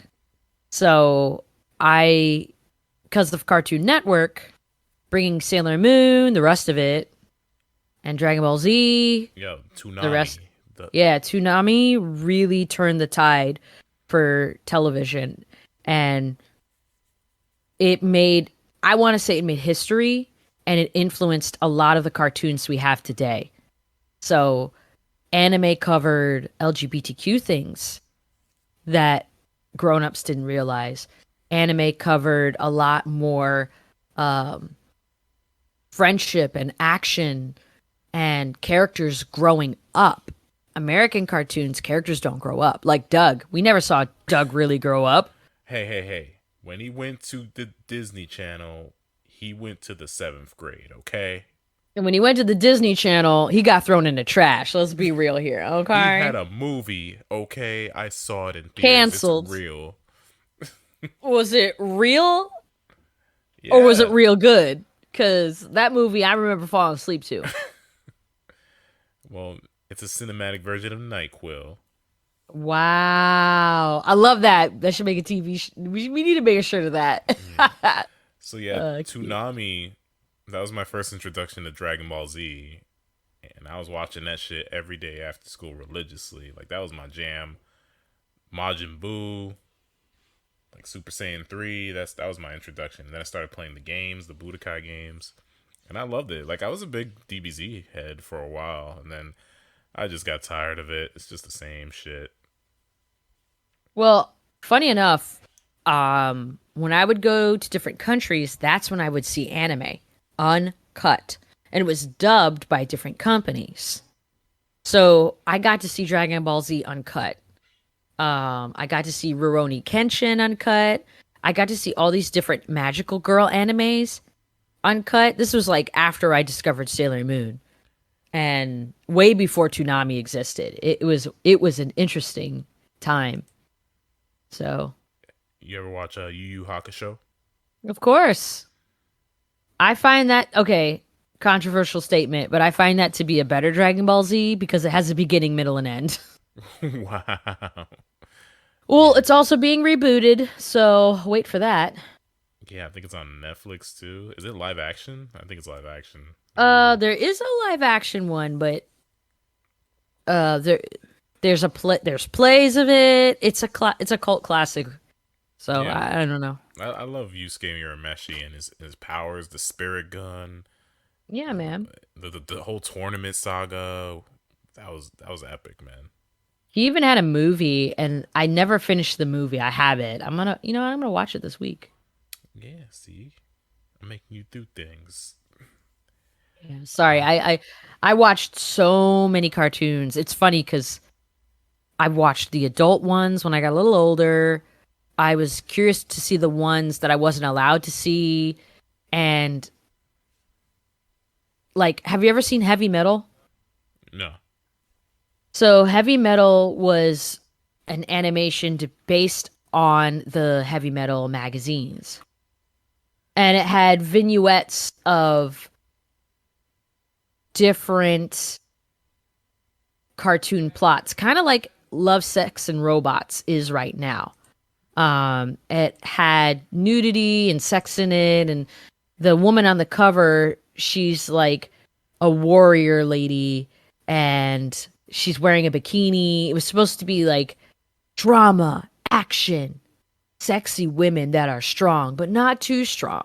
So I, because of Cartoon Network bringing Sailor Moon, the rest of it, and Dragon Ball Z, Yo, Toonami. the rest. The, Yeah, Toonami really turned the tide for television, and I want to say it made history, and it influenced a lot of the cartoons we have today. So anime covered LGBTQ things that grown-ups didn't realize. Anime covered a lot more friendship and action and characters growing up. American cartoons, characters don't grow up. Like Doug. We never saw Doug really grow up. Hey. When he went to the Disney Channel, he went to the 7th grade, okay? And when he went to the Disney Channel, he got thrown in the trash. Let's be real here, okay? He had a movie, okay? I saw it in theaters. Canceled. It's real. Was it real? Yeah. Or was it real good? Because that movie, I remember falling asleep to. Well, it's a cinematic version of NyQuil. Wow. I love that. That should make a TV. We need to make a shirt of that. So yeah, Toonami, that was my first introduction to Dragon Ball Z. And I was watching that shit every day after school religiously. Like, that was my jam. Majin Buu, like Super Saiyan 3, that was my introduction. And then I started playing the games, the Budokai games. And I loved it. Like, I was a big DBZ head for a while. And then I just got tired of it. It's just the same shit. Well, funny enough, when I would go to different countries, that's when I would see anime uncut. And it was dubbed by different companies. So I got to see Dragon Ball Z uncut. I got to see Rurouni Kenshin uncut. I got to see all these different magical girl animes uncut. This was like after I discovered Sailor Moon. And way before Toonami existed. It was an interesting time. So, you ever watch Yu Yu Hakusho? of course, I find that controversial statement, but I find that to be a better Dragon Ball Z because it has a beginning, middle, and end. Wow. Well, it's also being rebooted, so wait for that. Yeah, I think it's on Netflix too. Is it live action? I think it's live action. There is a live action one, but there's plays of it. It's a cult classic. So Yeah. I don't know. I love Yusuke Urameshi and his powers, the spirit gun, Yeah, man. the whole tournament saga. That was epic, man. He even had a movie, and I never finished the movie. I have it. I'm gonna watch it this week. Yeah, see, I'm making you do things. Yeah, sorry, I watched so many cartoons. It's funny because I watched the adult ones when I got a little older. I was curious to see the ones that I wasn't allowed to see, and like, have you ever seen Heavy Metal? No. So Heavy Metal was an animation based on the Heavy Metal magazines. And it had vignettes of different cartoon plots, kind of like Love, Sex, and Robots is right now. It had nudity and sex in it, and the woman on the cover, she's like a warrior lady, and she's wearing a bikini. It was supposed to be like drama, action, sexy women that are strong, but not too strong,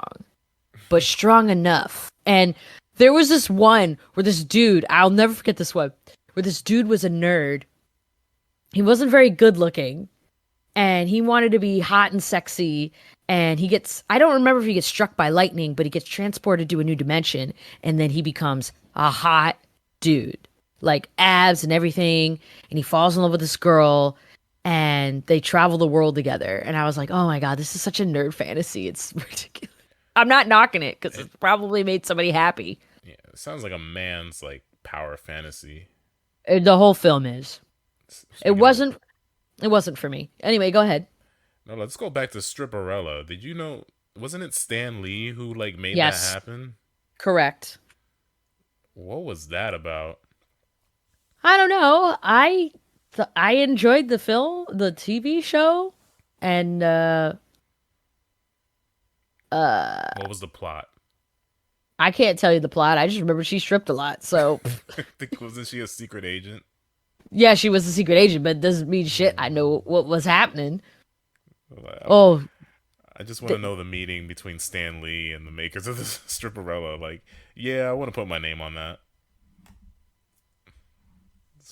but strong enough. And there was this one where this dude, I'll never forget this one, where this dude was a nerd. He wasn't very good looking, and he wanted to be hot and sexy. And I don't remember if he gets struck by lightning, but he gets transported to a new dimension, and then he becomes a hot dude, like abs and everything. And he falls in love with this girl, and they travel the world together. And I was like, oh my God, this is such a nerd fantasy. It's ridiculous. I'm not knocking it because it probably made somebody happy. Yeah, it sounds like a man's like power fantasy. The whole film is. It Speaking wasn't for me. Anyway, go ahead. No, let's go back to Stripperella. Did you know? Wasn't it Stan Lee who like made Yes. that happen? Correct. What was that about? I don't know. I enjoyed the film, the TV show, and What was the plot? I can't tell you the plot. I just remember she stripped a lot. So Wasn't she a secret agent? yeah, she was a secret agent, but it doesn't mean shit. I know what was happening. Like, Oh, I just want to know the meeting between Stan Lee and the makers of the Stripperella. Like, yeah, I want to put my name on that.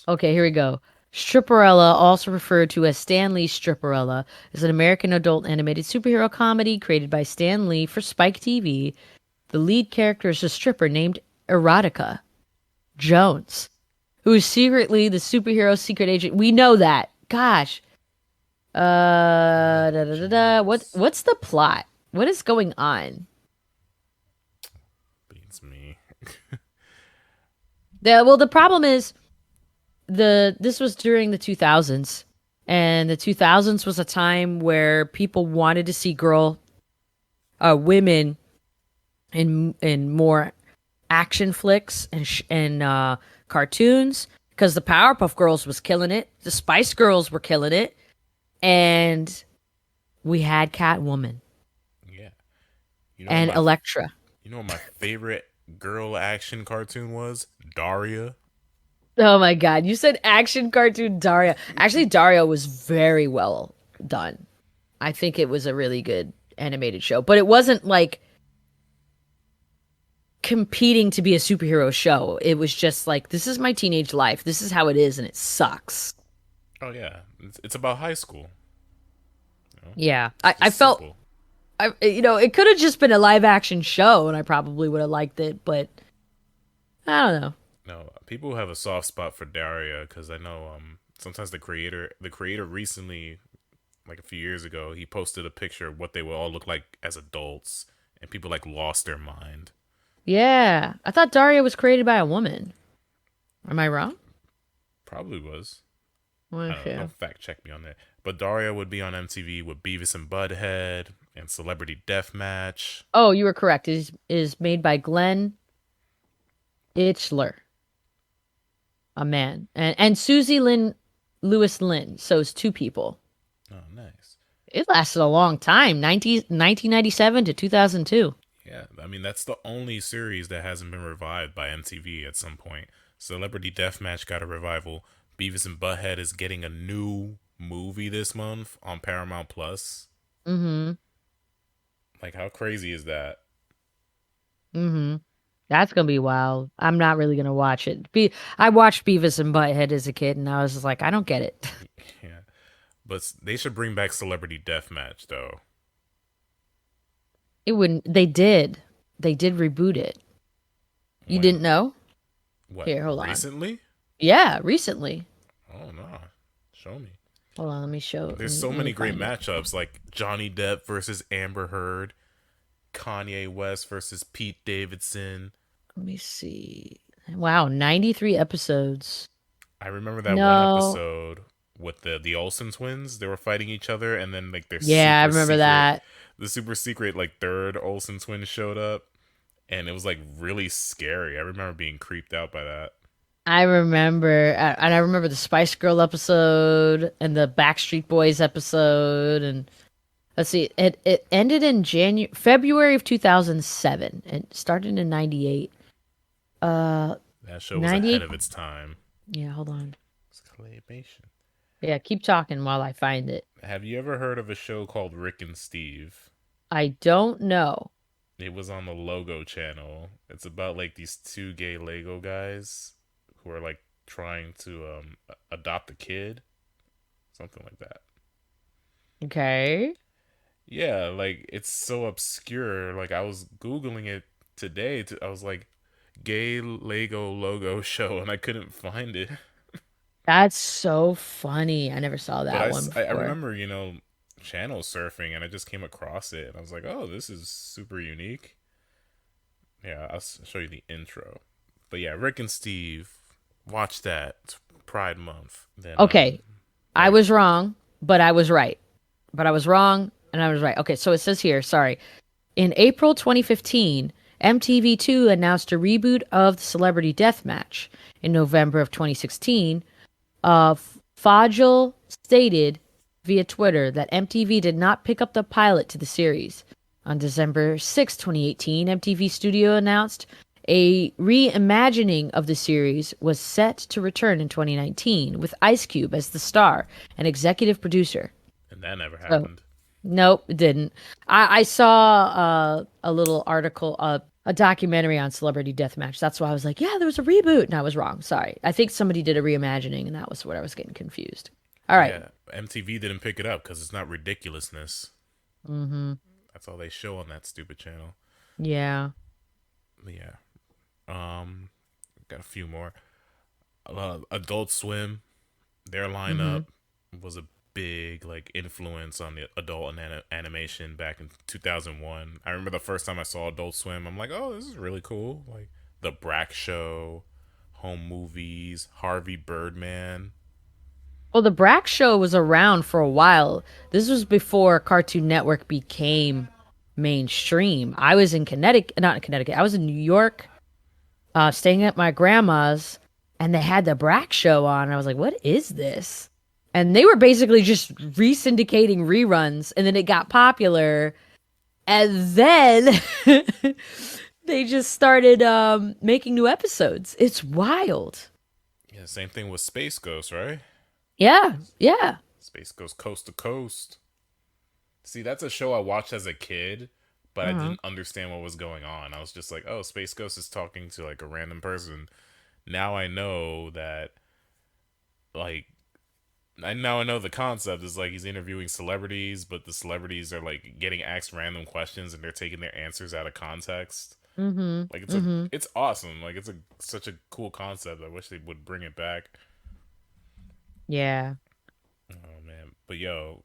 Okay, here we go. Stripperella, also referred to as Stan Lee Stripperella, is an American adult animated superhero comedy created by Stan Lee for Spike TV. The lead character is a stripper named Erotica Jones, who is secretly the superhero secret agent. We know that. Gosh. Da, da, da, da. What's the plot? What is going on? Beats me. The problem is this was during the 2000s, and the 2000s was a time where people wanted to see women in more action flicks and cartoons, because the Powerpuff Girls was killing it, the Spice Girls were killing it, and we had Catwoman Yeah. and Elektra. You know what my favorite girl action cartoon was? Daria. Oh my God. You said action cartoon Daria. Actually, Daria was very well done. I think it was a really good animated show, but it wasn't like competing to be a superhero show. It was just like, this is my teenage life. This is how it is, and it sucks. Oh yeah, it's about high school. Yeah. It's I just felt, simple. it could have just been a live action show, and I probably would have liked it, but I don't know. No, people have a soft spot for Daria because I know sometimes the creator recently, like a few years ago, he posted a picture of what they would all look like as adults, and people like lost their mind. Yeah. I thought Daria was created by a woman. Am I wrong? Probably was. Well, I don't know, yeah. don't fact check me on that. But Daria would be on MTV with Beavis and Butthead and Celebrity Deathmatch. Oh, you were correct. It is made by Glenn Itchler, a man, and Susie Lynn Lewis Lynn. So it's two people. Oh, nice. It lasted a long time, 1997 to 2002. Yeah, I mean that's the only series that hasn't been revived by MTV at some point. Celebrity Deathmatch got a revival. Beavis and Butthead is getting a new movie this month on Paramount Plus. Mm-hmm. Like, how crazy is that? Mm-hmm. That's gonna be wild. I'm not really gonna watch it. I watched Beavis and Butthead as a kid, and I was just like, I don't get it. Yeah, but they should bring back Celebrity Deathmatch though. It wouldn't. They did. They did reboot it. You When? didn't know? What? Here, hold on. Recently? Yeah, recently. Oh no, show me. Hold on, let me show. There's so many great matchups like Johnny Depp versus Amber Heard, Kanye West versus Pete Davidson. Let me see. Wow, 93 episodes. I remember that one No. episode with the Olsen twins. They were fighting each other, and then like their Yeah, I super remember secret, that. the super secret like third Olsen twin showed up, and it was like really scary. I remember being creeped out by that. I remember, and I remember the Spice Girl episode and the Backstreet Boys episode, and let's see, it ended in February of 2007. It started in 98. That show was 98. ahead of its time. Yeah, hold on. It's claymation. Yeah, keep talking while I find it. Have you ever heard of a show called Rick and Steve? I don't know. It was on the Logo channel. It's about like these two gay Lego guys who are like trying to adopt a kid, something like that. Okay. Yeah, like it's so obscure. Like I was googling it today. I was like, gay Lego logo show, and I couldn't find it. That's so funny. I never saw But that one I before. remember, channel surfing, and I just came across it, and I was like, oh, this is super unique. Yeah, I'll show you the intro. But yeah, Rick and Steve, watch that. It's Pride Month. Then, Okay. I was wrong, but I was right. But I was wrong, and I was right. Okay, so it says here, sorry. In April 2015, MTV2 announced a reboot of the Celebrity Deathmatch. In November of 2016, Fajl stated via Twitter that MTV did not pick up the pilot to the series. On December 6, 2018, MTV Studio announced a reimagining of the series was set to return in 2019 with Ice Cube as the star and executive producer. and that never happened. Nope, it didn't. I saw a little article, a documentary on celebrity deathmatch. That's why I was like, yeah, there was a reboot, and I was wrong. Sorry. I think somebody did a reimagining, and that was what I was getting confused. All right. Yeah, MTV didn't pick it up because it's not ridiculousness. Mm-hmm. That's all they show on that stupid channel. Yeah. But yeah. Got a few more. Adult Swim, their Mm-hmm. lineup was a big like influence on the adult animation back in 2001. I remember the first time I saw Adult Swim, I'm like, oh, this is really cool. Like the Brack Show, Home Movies, Harvey Birdman. Well, the Brack Show was around for a while. This was before Cartoon Network became mainstream. I was in Connecticut, not in Connecticut. I was in New York, staying at my grandma's, and they had the Brack Show on. And I was like, "What is this?" And they were basically just re-syndicating reruns, and then it got popular, and then they just started making new episodes. It's wild. Yeah, same thing with Space Ghost, right? Yeah, yeah. Space Ghost Coast to Coast. See, that's a show I watched as a kid, but I Uh-huh. didn't understand what was going on. I was just like, oh, Space Ghost is talking to like a random person. Now I know that, like, I know the concept is like he's interviewing celebrities, but the celebrities are like getting asked random questions and they're taking their answers out of context. Mhm. Like Mhm. it's awesome. Like it's a such a cool concept. I wish they would bring it back. Yeah. Oh man, but yo,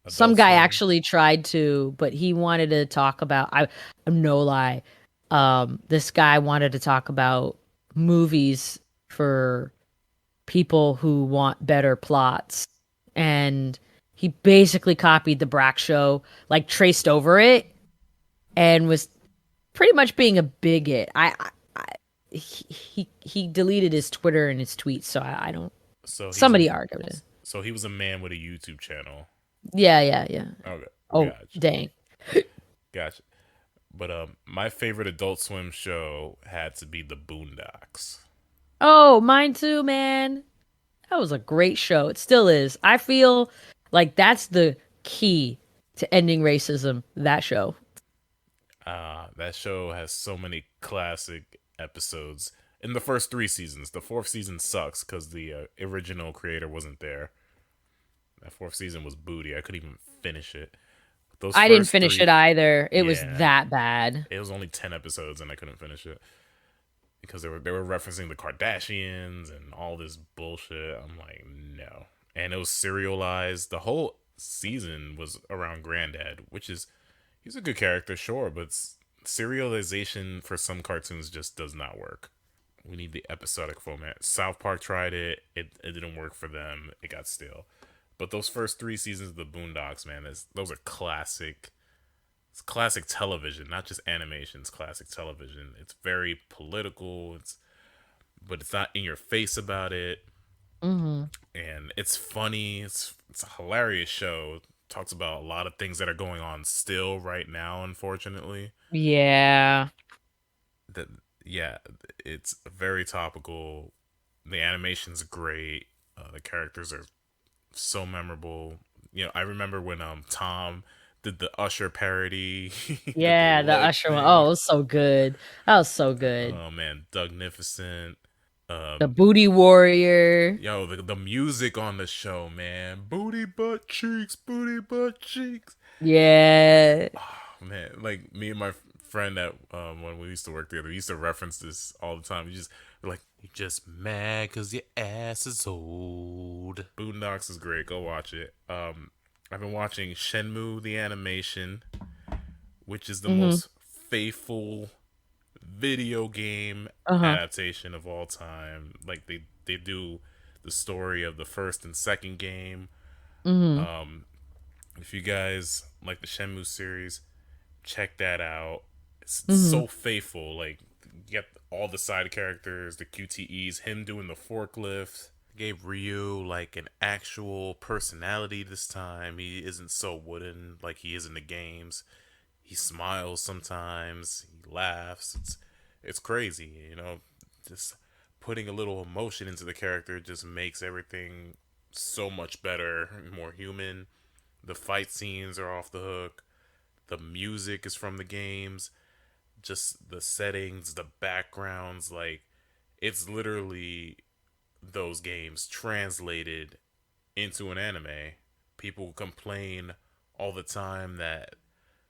Some Adult guy Swim. actually tried to, but he wanted to talk about I'm no lie. This guy wanted to talk about movies for people who want better plots. And he basically copied the Brack show, like traced over it and was pretty much being a bigot. He deleted his Twitter and his tweets, so I don't. So he's a Somebody argued it. so he was a man with a YouTube channel. Yeah, yeah, yeah. Okay, Oh, gotcha, dang. gotcha. But my favorite Adult Swim show had to be the Boondocks. Oh, mine too, man. That was a great show. It still is. I feel like that's the key to ending racism. That show. That show has so many classic episodes. In the first three seasons, the fourth season sucks because the original creator wasn't there. That fourth season was booty. I couldn't even finish it. Those I didn't first finish three, it either. It was yeah, that bad. it was only 10 episodes and I couldn't finish it because they were referencing the Kardashians and all this bullshit. I'm like, no. And it was serialized. The whole season was around Granddad, which is he's a good character, sure, but serialization for some cartoons just does not work. We need the episodic format. South Park tried it. It didn't work for them. It got stale. But those first three seasons of the Boondocks, man, those are classic. It's classic television, not just animation. It's classic television. It's very political. But it's not in your face about it, Hmm. and it's funny. It's a hilarious show. It talks about a lot of things that are going on still right now, unfortunately. Yeah. That yeah, it's very topical. The animation's great. The characters are so memorable. You know, I remember when Tom did the Usher parody, he did the Yeah, the lip Usher one. Oh, thing. it was so good. That was so good. Oh man, Dougnificent. The Um, Booty Warrior. yo, the music on the show, man, booty butt cheeks. Yeah. Oh, man, like me and my friend that when we used to work together, we used to reference this all the time. We're like, you just mad because your ass is old. Boondocks is great. Go watch it. I've been watching Shenmue the animation, which is the Hmm. most faithful video game Uh-huh. adaptation of all time. Like they do the story of the first and second game. Hmm. If you guys like the Shenmue series, check that out. It's Hmm. so faithful. Like you get all the side characters, the QTEs, him doing the forklift. Gave Ryu like an actual personality this time. He isn't so wooden like he is in the games. He smiles sometimes. He laughs. It's crazy, you know. Just putting a little emotion into the character just makes everything so much better, more human. The fight scenes are off the hook. The music is from the games. just the settings, the backgrounds, like it's literally those games translated into an anime. People complain all the time that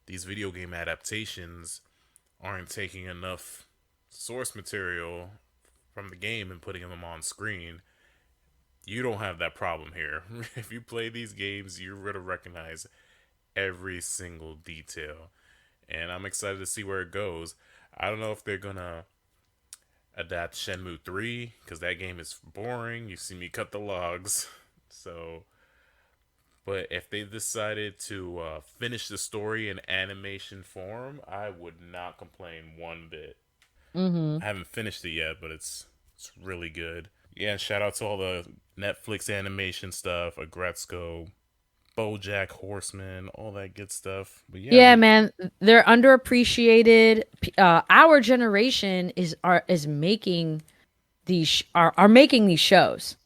these video game adaptations aren't taking enough source material from the game and putting them on screen. You don't have that problem here. If you play these games, you're going to recognize every single detail. And I'm excited to see where it goes. I don't know if they're going to adapt Shenmue 3 because that game is boring. You see me cut the logs. So, but if they decided to finish the story in animation form, I would not complain one bit. I haven't finished it yet, but it's really good. Yeah, shout out to all the Netflix animation stuff, Agretzko, BoJack Horseman, all that good stuff. But Yeah, man, they're underappreciated. Our generation is making are making these shows,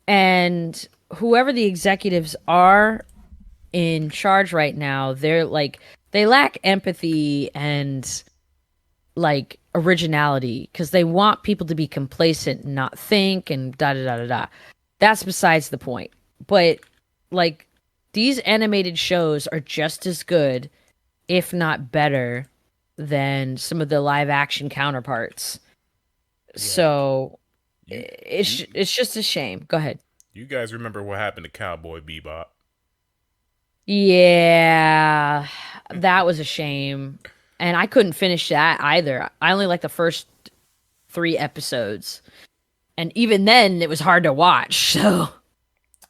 and whoever the executives are in charge right now, they lack empathy and like originality because they want people to be complacent and not think and da da da da da. That's besides the point. But like these animated shows are just as good, if not better, than some of the live action counterparts. Yeah. So it's just a shame. Go ahead. You guys remember what happened to Cowboy Bebop? Yeah, that was a shame. And I couldn't finish that either. I only liked the first 3 episodes. And even then, it was hard to watch, so...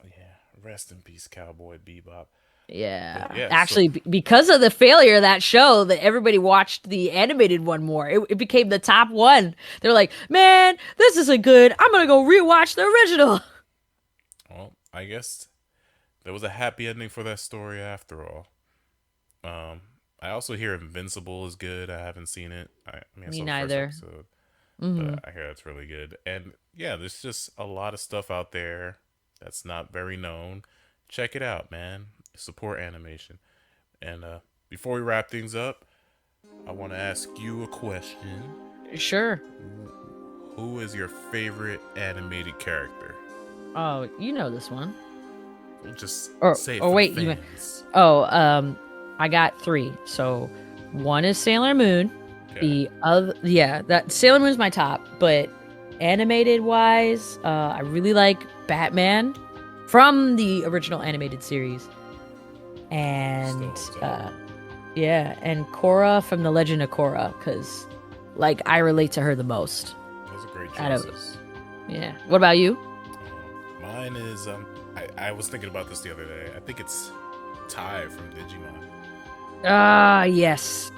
Yeah, rest in peace, Cowboy Bebop. Yeah. Actually, because of the failure of that show, that everybody watched the animated one more. It became the top one. They're like, man, this isn't good. I'm going to go rewatch the original. Well, I guess there was a happy ending for that story after all. I also hear Invincible is good. I haven't seen it. Me neither. First episode, but I hear it's really good. And yeah, there's just a lot of stuff out there that's not very known. Check it out, man. Support animation. And before we wrap things up, I want to ask you a question. Sure. Who is your favorite animated character? Oh, you know this one. We'll just say it or for wait, the fans. I got 3. So one is Sailor Moon. Okay. The other, that Sailor Moon's my top. But animated wise, I really like Batman from the original animated series, and and Korra from The Legend of Korra, because like I relate to her the most. Those are great choices. Yeah. What about you? Mine is I was thinking about this the other day. I think it's Tai from Digimon. Ah, yes.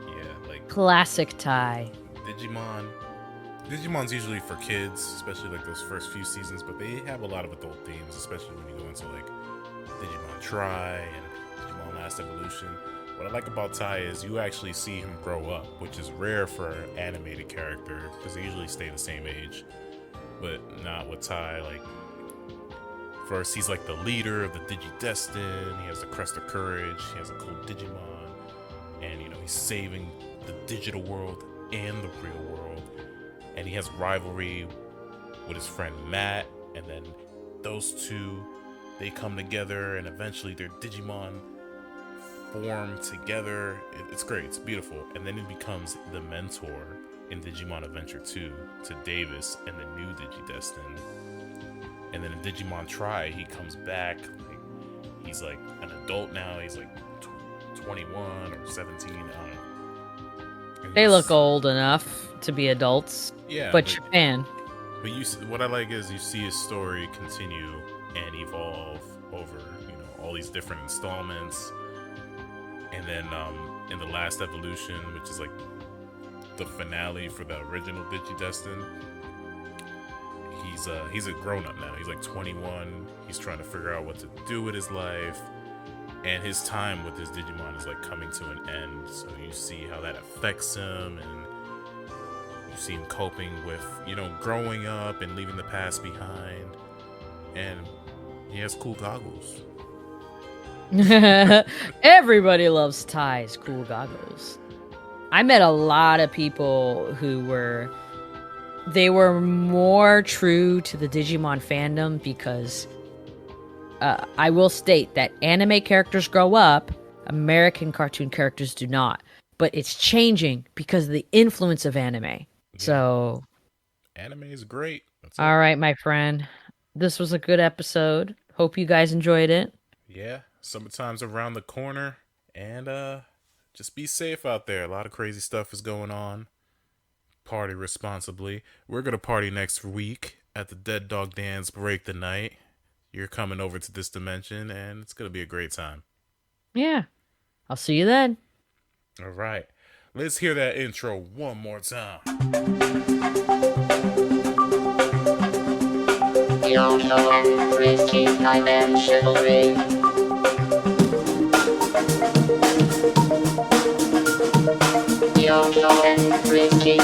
Yeah, like classic Tai. Digimon's usually for kids, especially like those first few seasons, but they have a lot of adult themes, especially when you go into like Digimon Tri and Digimon Last Evolution. What I like about Tai is you actually see him grow up, which is rare for an animated character because they usually stay the same age, but not with Tai. Like first, he's like the leader of the Digidestin. He has the Crest of Courage. He has a cool Digimon, and he's saving the digital world and the real world. And he has rivalry with his friend Matt, and then those two, they come together, and eventually their Digimon form together. It's great. It's beautiful. And then he becomes the mentor in Digimon Adventure 2 to Davis and the new Digidestin. And then in Digimon Tri, he comes back. He's like an adult now. He's like 21 or 17. I don't know. They look old enough to be adults. Yeah. But Japan. But what I like is you see his story continue and evolve over, all these different installments. And then in the Last Evolution, which is like the finale for the original Digidestin, he's a grown-up now. He's like 21. He's trying to figure out what to do with his life. And his time with his Digimon is like coming to an end. So you see how that affects him, and you see him coping with, growing up and leaving the past behind. And he has cool goggles. Everybody loves Tai's cool goggles. I met a lot of people who they were more true to the Digimon fandom because I will state that anime characters grow up, American cartoon characters do not. But it's changing because of the influence of anime. So, Anime is great. That's it. all right, my friend. This was a good episode. Hope you guys enjoyed it. Yeah, summertime's around the corner, and just be safe out there. A lot of crazy stuff is going on. Party responsibly. We're gonna party next week at the Dead Dog Dance Break the Night. You're coming over to this dimension, and it's gonna be a great time. Yeah. I'll see you then. All right, let's hear that intro one more time. Yoko and Risky Dimensionally. Yoko and Risky